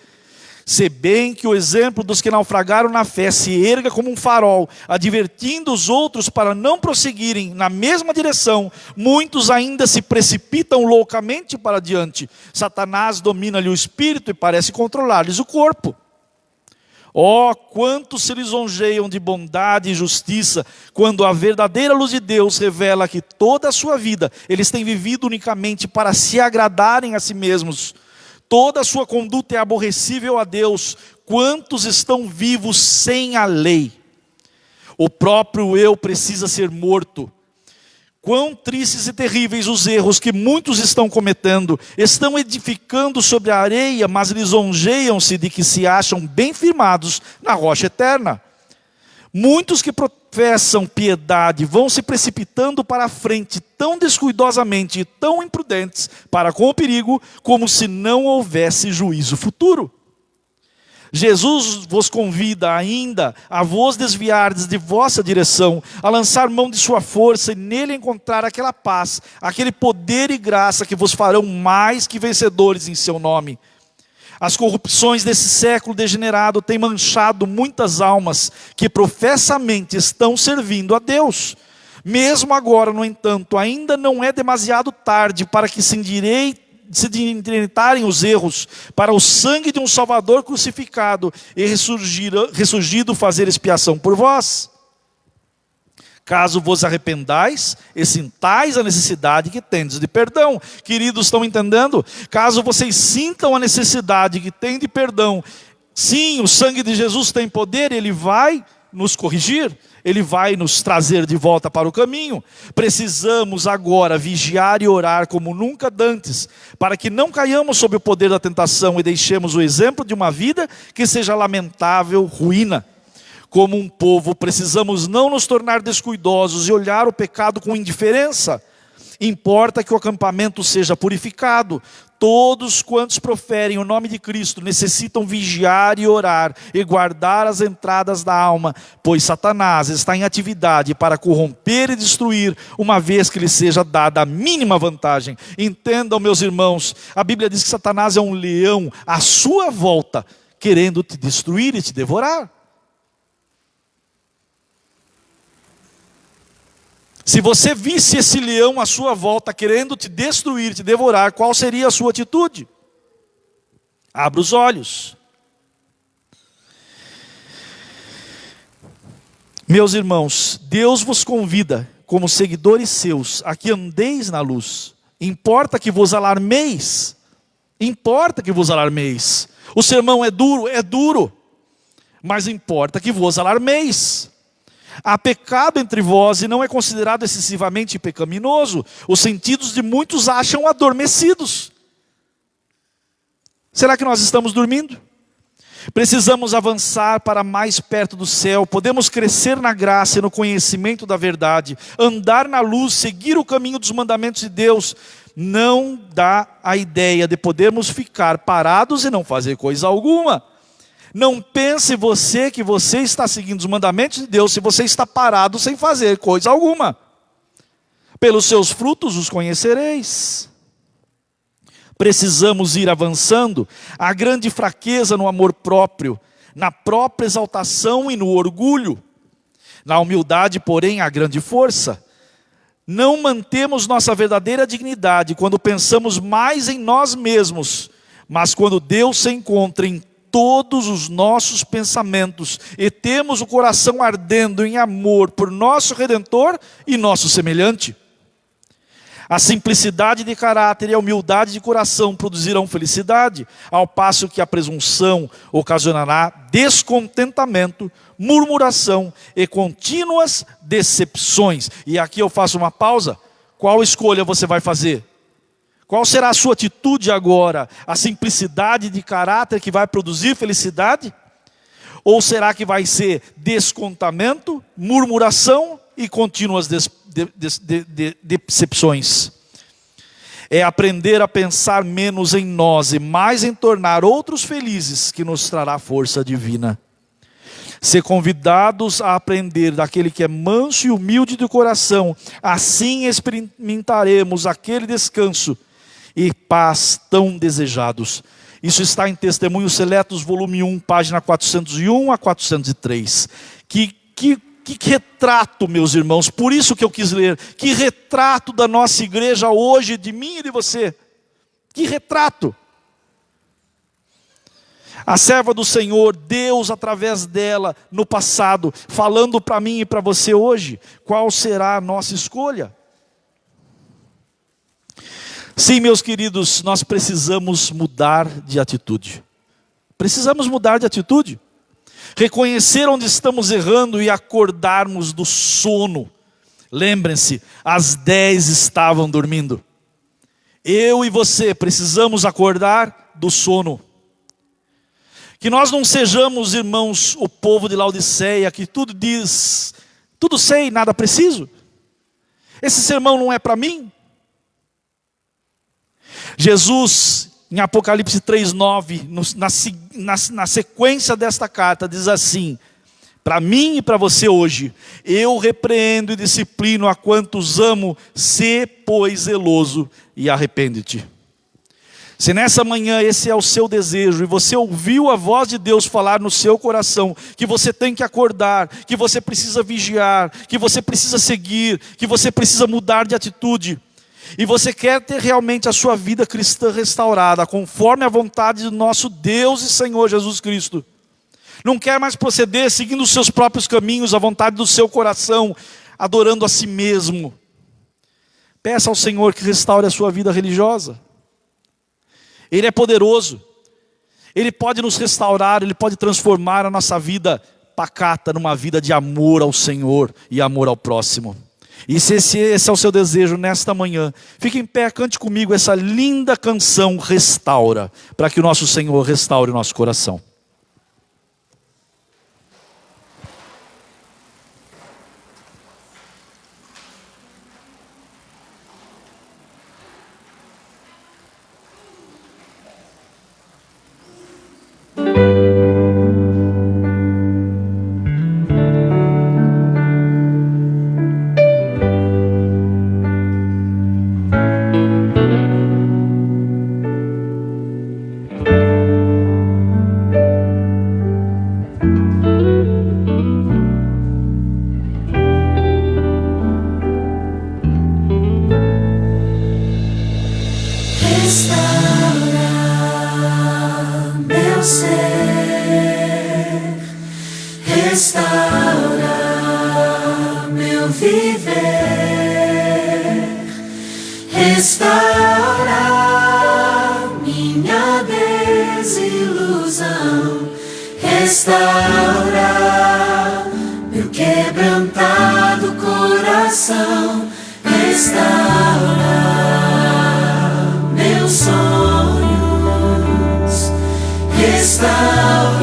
Se bem que o exemplo dos que naufragaram na fé se erga como um farol, advertindo os outros para não prosseguirem na mesma direção, muitos ainda se precipitam loucamente para diante. Satanás domina-lhe o espírito e parece controlar-lhes o corpo. Oh, quantos se lisonjeiam de bondade e justiça, quando a verdadeira luz de Deus revela que toda a sua vida eles têm vivido unicamente para se agradarem a si mesmos. Toda a sua conduta é aborrecível a Deus. Quantos estão vivos sem a lei? O próprio eu precisa ser morto. Quão tristes e terríveis os erros que muitos estão cometendo. Estão edificando sobre a areia, mas lisonjeiam-se de que se acham bem firmados na rocha eterna. Muitos que professam piedade vão se precipitando para a frente tão descuidosamente e tão imprudentes para com o perigo, como se não houvesse juízo futuro. Jesus vos convida ainda a vos desviardes de vossa direção, a lançar mão de sua força e nele encontrar aquela paz, aquele poder e graça que vos farão mais que vencedores em seu nome. As corrupções desse século degenerado têm manchado muitas almas que professamente estão servindo a Deus. Mesmo agora, no entanto, ainda não é demasiado tarde para que se endireitarem os erros, para o sangue de um Salvador crucificado e ressurgido fazer expiação por vós. Caso vos arrependais e sintais a necessidade que tendes de perdão. Queridos, estão entendendo? Caso vocês sintam a necessidade que tem de perdão, sim, o sangue de Jesus tem poder, ele vai nos corrigir, ele vai nos trazer de volta para o caminho. Precisamos agora vigiar e orar como nunca dantes, para que não caiamos sob o poder da tentação e deixemos o exemplo de uma vida que seja lamentável ruína. Como um povo, precisamos não nos tornar descuidosos e olhar o pecado com indiferença. Importa que o acampamento seja purificado. Todos quantos proferem o nome de Cristo necessitam vigiar e orar e guardar as entradas da alma, pois Satanás está em atividade para corromper e destruir, uma vez que lhe seja dada a mínima vantagem. Entendam, meus irmãos, a Bíblia diz que Satanás é um leão à sua volta, querendo te destruir e te devorar. Se você visse esse leão à sua volta querendo te destruir, te devorar, qual seria a sua atitude? Abra os olhos. Meus irmãos, Deus vos convida, como seguidores seus, a que andeis na luz. Importa que vos alarmeis. Importa que vos alarmeis. O sermão é duro, mas importa que vos alarmeis. Há pecado entre vós e não é considerado excessivamente pecaminoso. Os sentidos de muitos acham adormecidos. Será que nós estamos dormindo? Precisamos avançar para mais perto do céu. Podemos crescer na graça e no conhecimento da verdade. Andar na luz, seguir o caminho dos mandamentos de Deus. Não dá a ideia de podermos ficar parados e não fazer coisa alguma. Não pense você que você está seguindo os mandamentos de Deus se você está parado sem fazer coisa alguma. Pelos seus frutos os conhecereis. Precisamos ir avançando. Há grande fraqueza no amor próprio, na própria exaltação e no orgulho. Na humildade, porém, há grande força. Não mantemos nossa verdadeira dignidade quando pensamos mais em nós mesmos, mas quando Deus se encontra em todos os nossos pensamentos e temos o coração ardendo em amor por nosso Redentor e nosso semelhante. A simplicidade de caráter e a humildade de coração produzirão felicidade, ao passo que a presunção ocasionará descontentamento, murmuração e contínuas decepções. E aqui eu faço uma pausa. Qual escolha você vai fazer? Qual será a sua atitude agora? A simplicidade de caráter que vai produzir felicidade? Ou será que vai ser descontamento, murmuração e contínuas decepções? É aprender a pensar menos em nós e mais em tornar outros felizes que nos trará força divina. Ser convidados a aprender daquele que é manso e humilde de coração, assim experimentaremos aquele descanso e paz tão desejados. Isso está em Testemunhos Seletos, volume 1, página 401 a 403. Que retrato, meus irmãos, por isso que eu quis ler. Que retrato da nossa igreja hoje, de mim e de você. Que retrato. A serva do Senhor, Deus através dela no passado, falando para mim e para você hoje, qual será a nossa escolha? Sim, meus queridos, nós precisamos mudar de atitude. Precisamos mudar de atitude. Reconhecer onde estamos errando e acordarmos do sono. Lembrem-se, as 10 estavam dormindo. Eu e você precisamos acordar do sono. Que nós não sejamos, irmãos, o povo de Laodiceia, que tudo diz, tudo sei, nada preciso. Esse sermão não é para mim. Jesus, em Apocalipse 3:9, na sequência desta carta, diz assim: para mim e para você hoje, eu repreendo e disciplino a quantos amo, sê, pois, zeloso e arrepende-te. Se nessa manhã esse é o seu desejo e você ouviu a voz de Deus falar no seu coração, que você tem que acordar, que você precisa vigiar, que você precisa seguir, que você precisa mudar de atitude, e você quer ter realmente a sua vida cristã restaurada, conforme a vontade do nosso Deus e Senhor Jesus Cristo, não quer mais proceder seguindo os seus próprios caminhos, a vontade do seu coração, adorando a si mesmo, peça ao Senhor que restaure a sua vida religiosa. Ele é poderoso, Ele pode nos restaurar, Ele pode transformar a nossa vida pacata numa vida de amor ao Senhor e amor ao próximo. E se esse é o seu desejo nesta manhã, fique em pé, cante comigo essa linda canção Restaura, para que o nosso Senhor restaure o nosso coração. Restaura meu viver, restaura minha desilusão, restaura meu quebrantamento. coração, restaura meus sonhos, restaura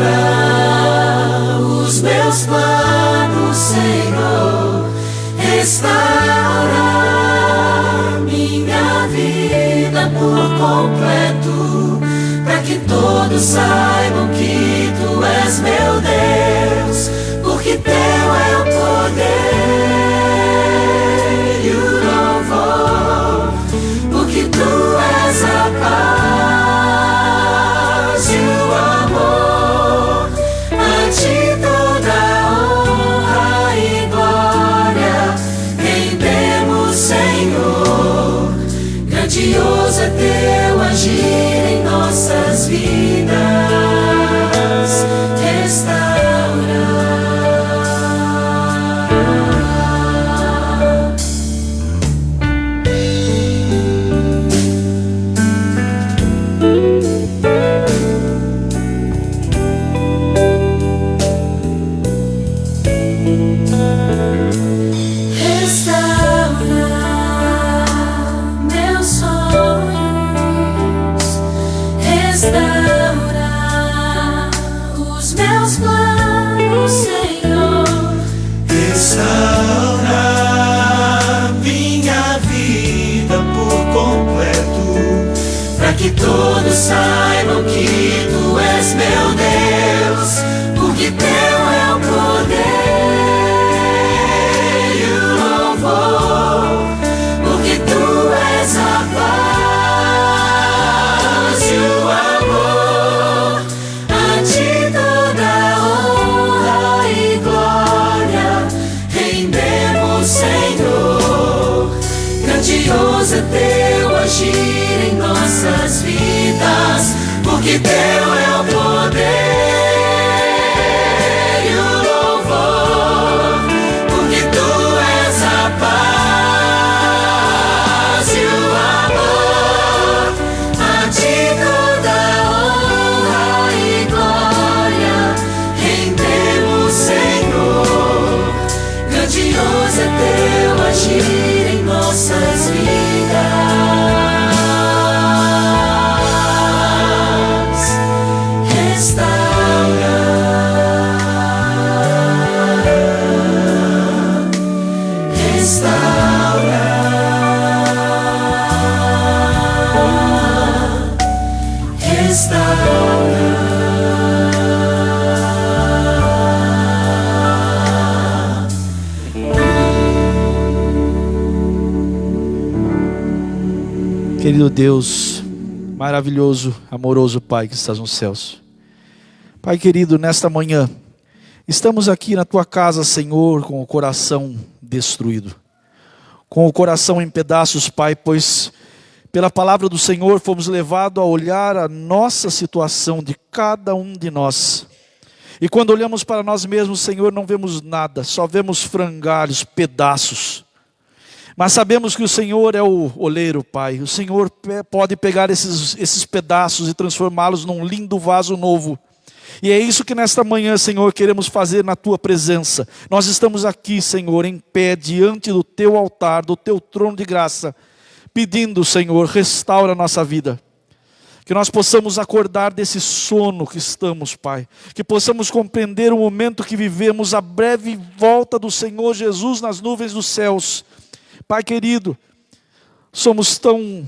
os meus planos, Senhor, restaura minha vida por completo, para que todos saibam que Tu és meu Deus, porque Teu é o poder e o louvor, porque Tu és a paz e o amor. A Ti toda honra e glória rendemos, Senhor. Grandioso é Teu agir em nossas vidas. Que todos saibam que Tu és meu Deus, porque Teu é o poder e o louvor, porque Tu és a paz e o amor. A Ti toda honra e glória rendemos, Senhor. Grandioso é Teu agir em nossas vidas, porque Teu é o poder e o louvor, porque Tu és a paz e o amor. A Ti toda honra e glória rendemos, Senhor. Grandioso é Teu agir em nossas vidas. Querido Deus, maravilhoso, amoroso Pai que estás nos céus. Pai querido, nesta manhã, estamos aqui na Tua casa, Senhor, com o coração destruído, com o coração em pedaços, Pai, pois pela palavra do Senhor fomos levados a olhar a nossa situação de cada um de nós. E quando olhamos para nós mesmos, Senhor, não vemos nada, só vemos frangalhos, pedaços. Mas sabemos que o Senhor é o oleiro, Pai. O Senhor pode pegar esses pedaços e transformá-los num lindo vaso novo. E é isso que nesta manhã, Senhor, queremos fazer na Tua presença. Nós estamos aqui, Senhor, em pé, diante do Teu altar, do Teu trono de graça, pedindo, Senhor, restaura a nossa vida. Que nós possamos acordar desse sono que estamos, Pai. Que possamos compreender o momento que vivemos, a breve volta do Senhor Jesus nas nuvens dos céus. Pai querido, somos tão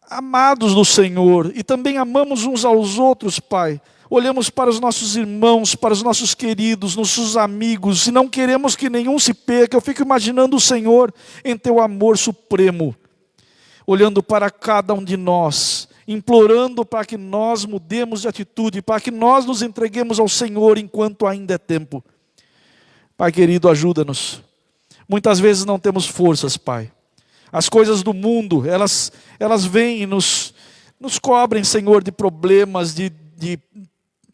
amados do Senhor e também amamos uns aos outros, Pai. Olhamos para os nossos irmãos, para os nossos queridos, nossos amigos, e não queremos que nenhum se perca. Eu fico imaginando o Senhor em Teu amor supremo, olhando para cada um de nós, implorando para que nós mudemos de atitude, para que nós nos entreguemos ao Senhor enquanto ainda é tempo. Pai querido, ajuda-nos. Muitas vezes não temos forças, Pai. As coisas do mundo, elas vêm e nos cobrem, Senhor, de problemas, de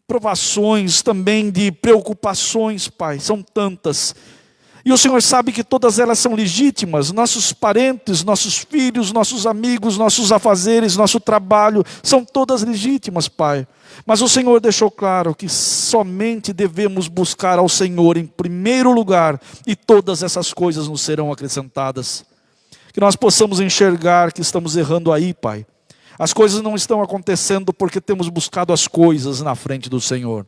provações, também de preocupações, Pai. São tantas. E o Senhor sabe que todas elas são legítimas. Nossos parentes, nossos filhos, nossos amigos, nossos afazeres, nosso trabalho, são todas legítimas, Pai. Mas o Senhor deixou claro que somente devemos buscar ao Senhor em primeiro lugar, e todas essas coisas nos serão acrescentadas. Que nós possamos enxergar que estamos errando aí, Pai. As coisas não estão acontecendo porque temos buscado as coisas na frente do Senhor.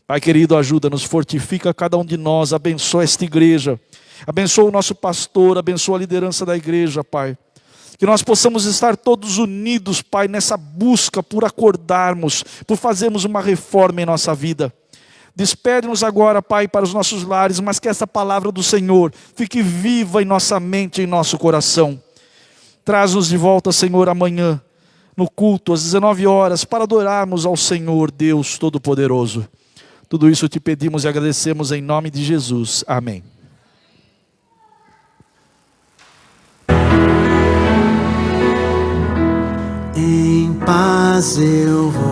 Pai querido, ajuda-nos, fortifica cada um de nós, abençoa esta igreja, abençoa o nosso pastor, abençoa a liderança da igreja, Pai. Que nós possamos estar todos unidos, Pai, nessa busca por acordarmos, por fazermos uma reforma em nossa vida. Despede-nos agora, Pai, para os nossos lares, mas que essa palavra do Senhor fique viva em nossa mente e em nosso coração. Traz-nos de volta, Senhor, amanhã, no culto, às 19 horas, para adorarmos ao Senhor, Deus Todo-Poderoso. Tudo isso te pedimos e agradecemos em nome de Jesus. Amém. Em paz eu vou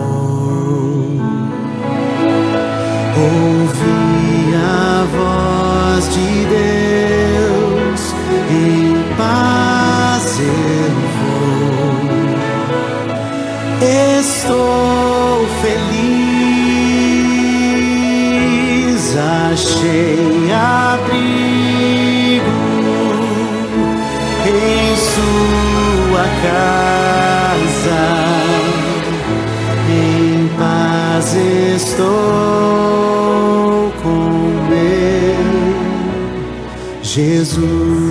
ouvir a voz de Deus. Em paz eu vou. Estou feliz, achei abrigo em sua casa. Em paz estou com meu Jesus.